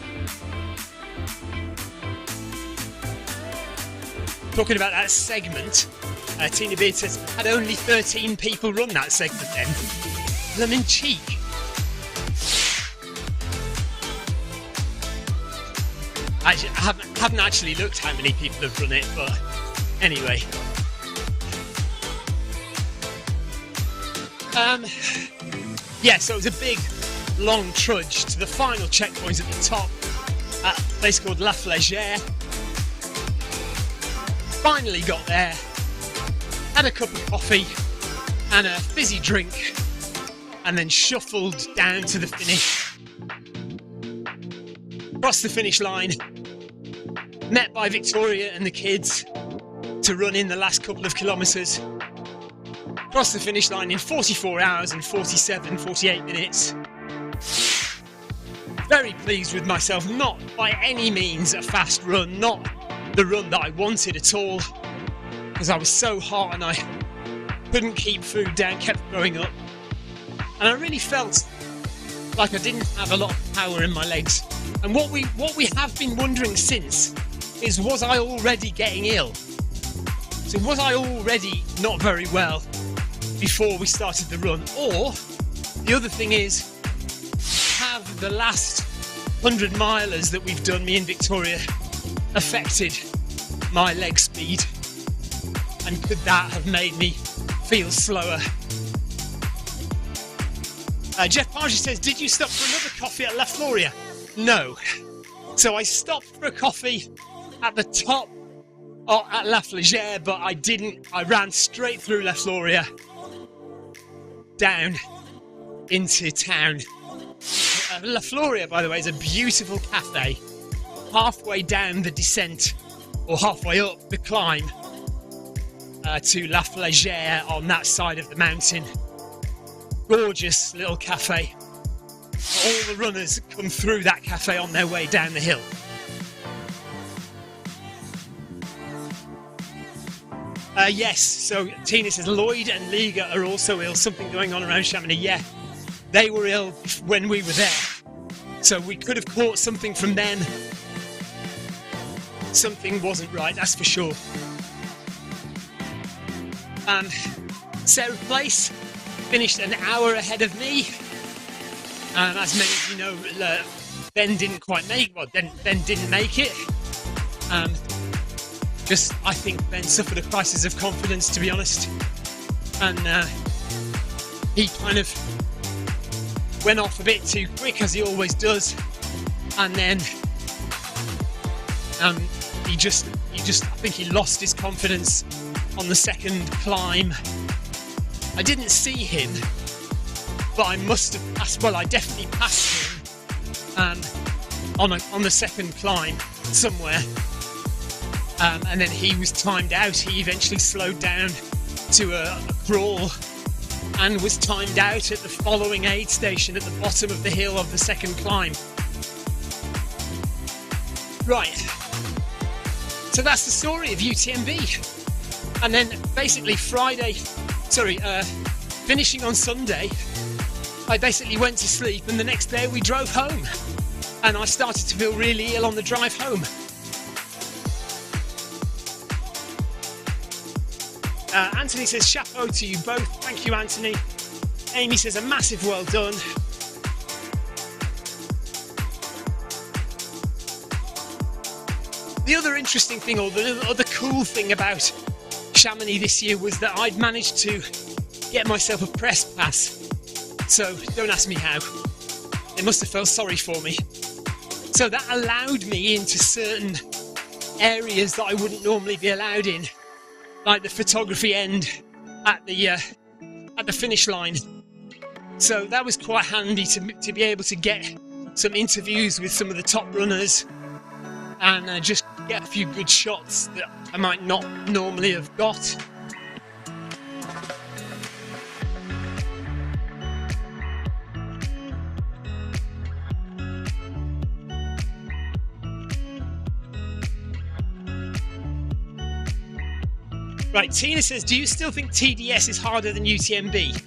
Talking about that segment, Tina Beard says, had only 13 people run that segment then. Blooming cheek. I haven't actually looked how many people have run it, but anyway. Yeah, so it was a big, long trudge to the final checkpoint at the top at a place called La Flégère. Finally got there, had a cup of coffee and a fizzy drink, and then shuffled down to the finish. Crossed the finish line, met by Victoria and the kids to run in the last couple of kilometres. Crossed the finish line in 44 hours and 48 minutes. Very pleased with myself, not by any means a fast run, not the run that I wanted at all, because I was so hot and I couldn't keep food down, kept throwing up. And I really felt like I didn't have a lot of power in my legs. And what we have been wondering since is, was I already getting ill? So was I already not very well before we started the run? Or the other thing is, have the last 100 milers that we've done, me and Victoria, affected my leg speed? And could that have made me feel slower? Jeff Parger says, did you stop for another coffee at La Floria? No. So I stopped for a coffee at the top at La Flégère, but I didn't. I ran straight through La Floria down into town. La Floria, by the way, is a beautiful cafe halfway down the descent, or halfway up the climb to La Flégère on that side of the mountain. Gorgeous little cafe. All the runners come through that cafe on their way down the hill. Yes, so Tina says Lloyd and Liga are also ill. Something going on around Chamonix. Yeah, they were ill when we were there. So we could have caught something from them. Something wasn't right, that's for sure. Sarah Place finished an hour ahead of me. As many of you know, Ben didn't quite make. Well, Ben didn't make it. I think Ben suffered a crisis of confidence, to be honest, and he kind of went off a bit too quick, as he always does, and then he just I think he lost his confidence on the second climb. I didn't see him, but I must have passed. Well, I definitely passed him on the second climb somewhere. And then he was timed out. He eventually slowed down to a crawl and was timed out at the following aid station at the bottom of the hill of the second climb. Right. So that's the story of UTMB. And then basically finishing on Sunday, I basically went to sleep, and the next day we drove home. And I started to feel really ill on the drive home. Anthony says, chapeau to you both. Thank you, Anthony. Amy says, a massive well done. The other interesting thing, or the other cool thing about Chamonix this year, was that I'd managed to get myself a press pass. So don't ask me how. They must have felt sorry for me. So that allowed me into certain areas that I wouldn't normally be allowed in, like the photography end at the finish line. So that was quite handy to be able to get some interviews with some of the top runners and just get a few good shots that I might not normally have got. Right, Tina says, do you still think TDS is harder than UTMB?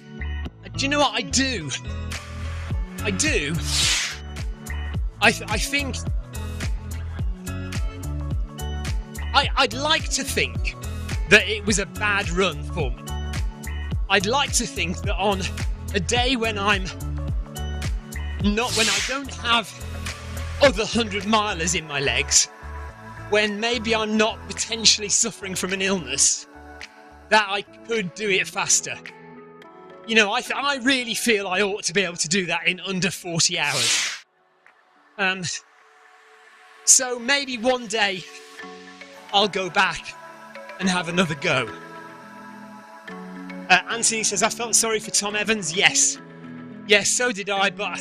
Do you know what? I do. I think... I'd like to think that it was a bad run for me. I'd like to think that on a day when I don't have other 100-milers in my legs, when maybe I'm not potentially suffering from an illness, that I could do it faster. You know, I really feel I ought to be able to do that in under 40 hours. So maybe one day I'll go back and have another go. Anthony says, I felt sorry for Tom Evans. Yes, so did I, but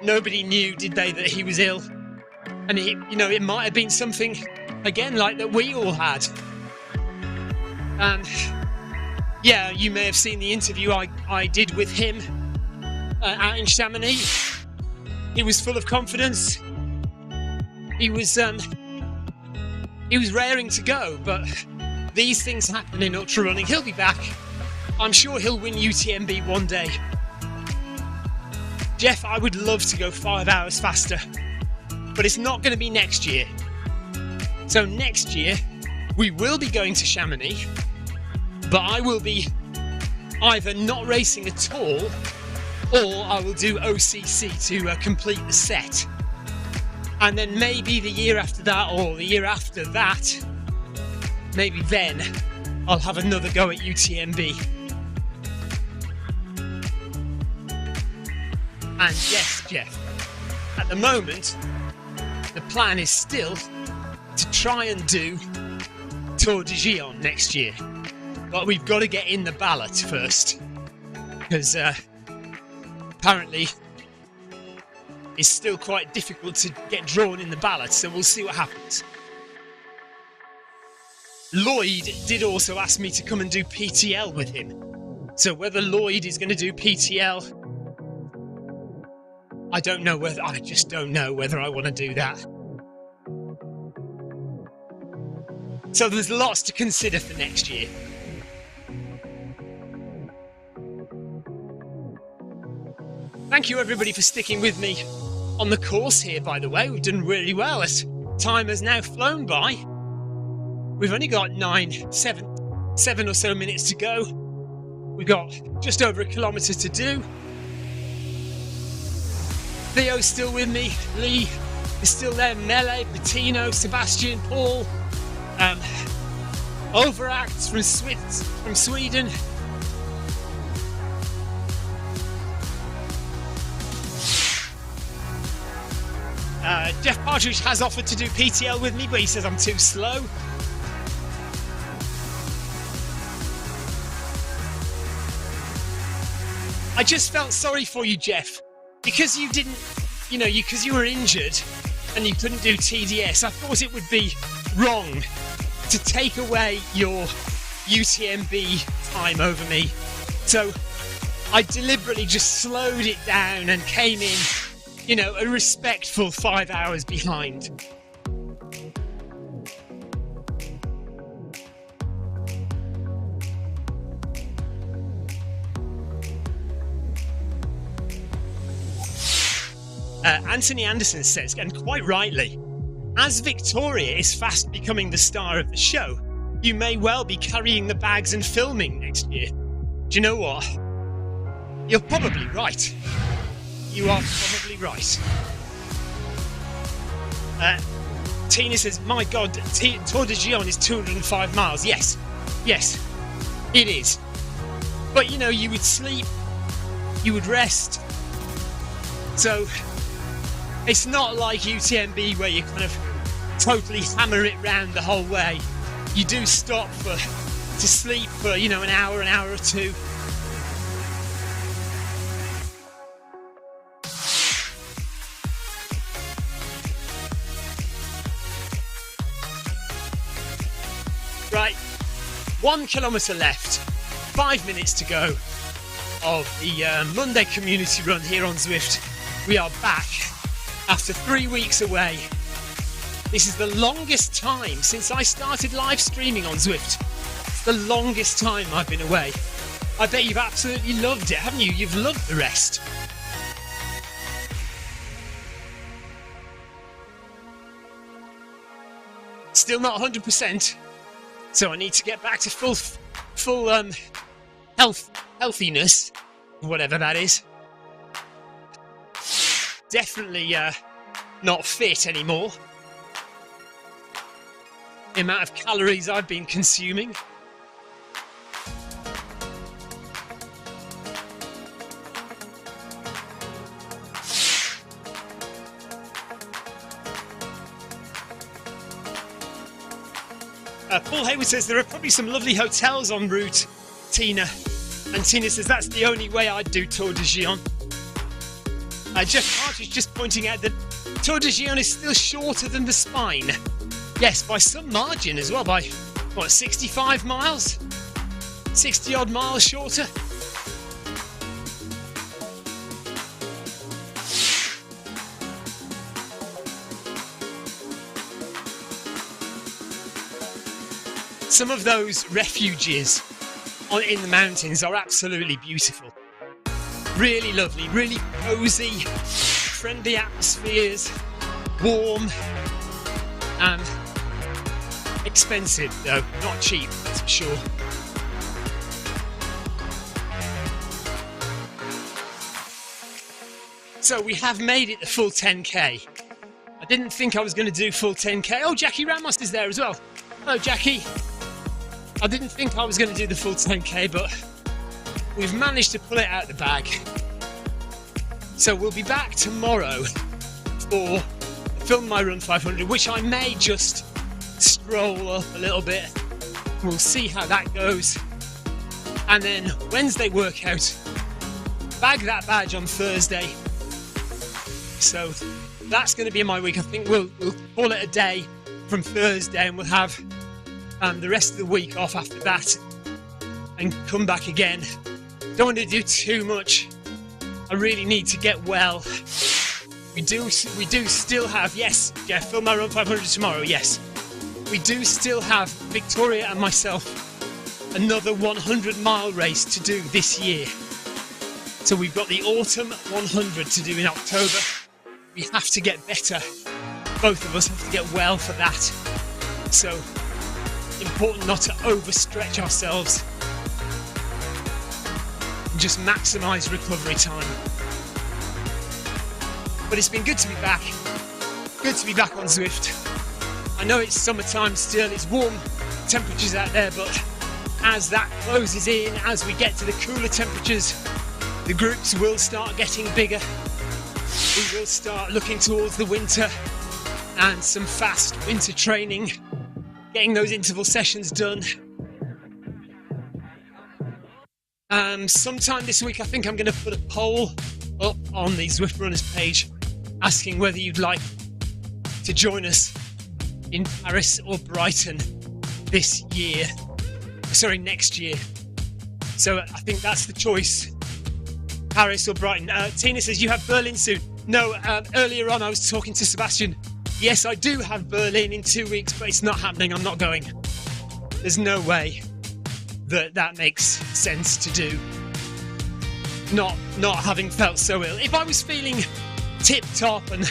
nobody knew, did they, that he was ill? And it might have been something, again, like that we all had. And yeah, you may have seen the interview I did with him out in Chamonix. He was full of confidence. He was raring to go, but these things happen in ultra running. He'll be back. I'm sure he'll win UTMB one day. Jeff, I would love to go 5 hours faster, but it's not going to be next year. So next year, we will be going to Chamonix, but I will be either not racing at all, or I will do OCC to complete the set. And then maybe the year after that, or the year after that, maybe then I'll have another go at UTMB. And yes, Jeff, at the moment, the plan is still to try and do Tour de Gijón next year. But we've got to get in the ballot first, because apparently it's still quite difficult to get drawn in the ballot, so we'll see what happens. Lloyd did also ask me to come and do PTL with him. So whether Lloyd is going to do PTL, I just don't know whether I want to do that. So there's lots to consider for next year. Thank you everybody for sticking with me on the course here, by the way. We've done really well as time has now flown by. We've only got 7 or so minutes to go. We've got just over 1 kilometre to do. Theo's still with me. Lee is still there. Mele, Bettino, Sebastian, Paul. Overact from Sweden. Jeff Partridge has offered to do PTL with me, but he says I'm too slow. I just felt sorry for you, Jeff, because you didn't, because you were injured and you couldn't do TDS. I thought it would be wrong to take away your UTMB time over me. So I deliberately just slowed it down and came in, a respectful 5 hours behind. Anthony Anderson says, and quite rightly, as Victoria is fast becoming the star of the show, you may well be carrying the bags and filming next year. Do you know what? You're probably right. You are probably right. Tina says, my God, Tour de Gijón is 205 miles. Yes, it is. But you would sleep, you would rest. So it's not like UTMB where you kind of totally hammer it round the whole way. You do stop to sleep for, an hour or two. Right, 1 kilometre left, 5 minutes to go of the Monday community run here on Zwift. We are back after 3 weeks away. This is the longest time since I started live streaming on Zwift. It's the longest time I've been away. I bet you've absolutely loved it, haven't you? You've loved the rest. Still not 100%, so I need to get back to full healthiness, whatever that is. Definitely not fit anymore. The amount of calories I've been consuming. Paul Hayward says there are probably some lovely hotels en route, Tina. And Tina says that's the only way I'd do Tour de Gien. Jeff Hart is just pointing out that Tour de Gien is still shorter than the Spine. Yes, by some margin as well, by, what, 65 miles? 60 odd miles shorter? Some of those refuges in the mountains are absolutely beautiful. Really lovely, really cosy, friendly atmospheres, warm, and expensive though, not cheap, that's for sure. So we have made it the full 10k. I didn't think I was going to do full 10k. Oh, Jackie Ramos is there as well. Hello, Jackie. I didn't think I was going to do the full 10k, but we've managed to pull it out of the bag. So we'll be back tomorrow for Film My Run 500, which I may just stroll up a little bit. We'll see how that goes. And then Wednesday workout, bag that badge on Thursday. So that's going to be my week. I think we'll call it a day from Thursday, and we'll have the rest of the week off after that and come back again. Don't want to do too much. I really need to get well. We do still have, yes, Jeff, Film My Run 500 tomorrow, yes. We do still have Victoria and myself another 100-mile race to do this year. So we've got the Autumn 100 to do in October. We have to get better. Both of us have to get well for that. So important not to overstretch ourselves and just maximise recovery time. But it's been good to be back. Good to be back on Zwift. I know it's summertime still, it's warm temperatures out there, but as that closes in, as we get to the cooler temperatures, the groups will start getting bigger. We will start looking towards the winter and some fast winter training, getting those interval sessions done. Sometime this week I think I'm going to put a poll up on the Zwift Runners page asking whether you'd like to join us in Paris or Brighton next year. So I think that's the choice, Paris or Brighton. Tina says you have Berlin soon. No, earlier on I was talking to Sebastian. Yes, I do have Berlin in 2 weeks, but it's not happening. I'm not going. There's no way that makes sense to do. Not having felt so ill. If I was feeling tip-top and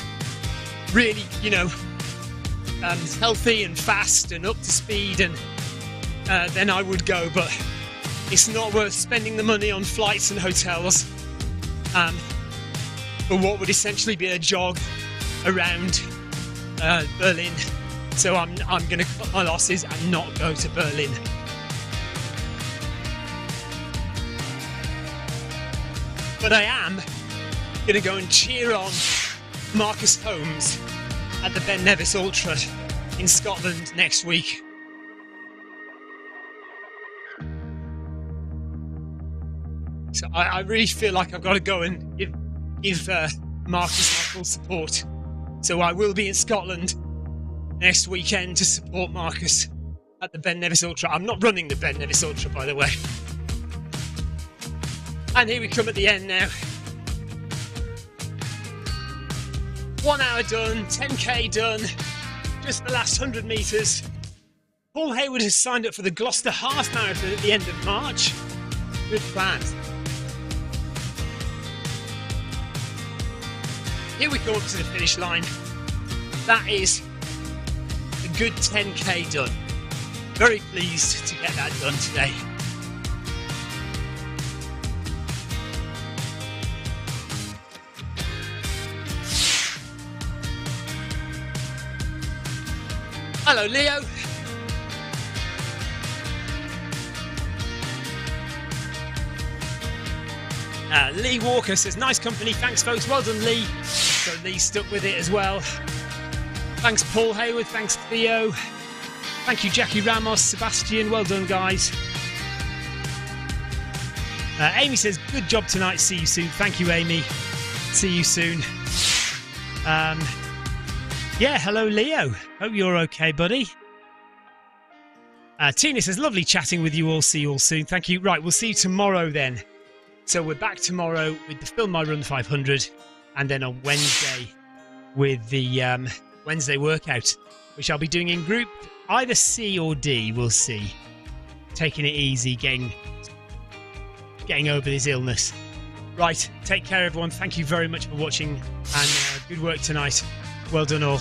really, healthy and fast and up to speed, and then I would go. But it's not worth spending the money on flights and hotels for what would essentially be a jog around Berlin. So I'm going to cut my losses and not go to Berlin. But I am going to go and cheer on Marcus Holmes at the Ben Nevis Ultra in Scotland next week. So I really feel like I've got to go and give Marcus my full support. So I will be in Scotland next weekend to support Marcus at the Ben Nevis Ultra. I'm not running the Ben Nevis Ultra, by the way. And here we come at the end now. 1 hour done, 10k done, just the last 100 metres. Paul Hayward has signed up for the Gloucester Half Marathon at the end of March. Good plan. Here we go up to the finish line. That is a good 10k done. Very pleased to get that done today. Hello, Leo. Lee Walker says, nice company. Thanks, folks. Well done, Lee. So Lee stuck with it as well. Thanks, Paul Hayward. Thanks, Theo. Thank you, Jackie Ramos, Sebastian. Well done, guys. Amy says, good job tonight. See you soon. Thank you, Amy. See you soon. Yeah, hello, Leo. Hope you're okay, buddy. Tina says, lovely chatting with you all. See you all soon. Thank you. Right, we'll see you tomorrow then. So we're back tomorrow with the Film My Run 500, and then on Wednesday with the Wednesday workout, which I'll be doing in group either C or D. We'll see. Taking it easy, getting over this illness. Right, take care, everyone. Thank you very much for watching, and good work tonight. Well done all.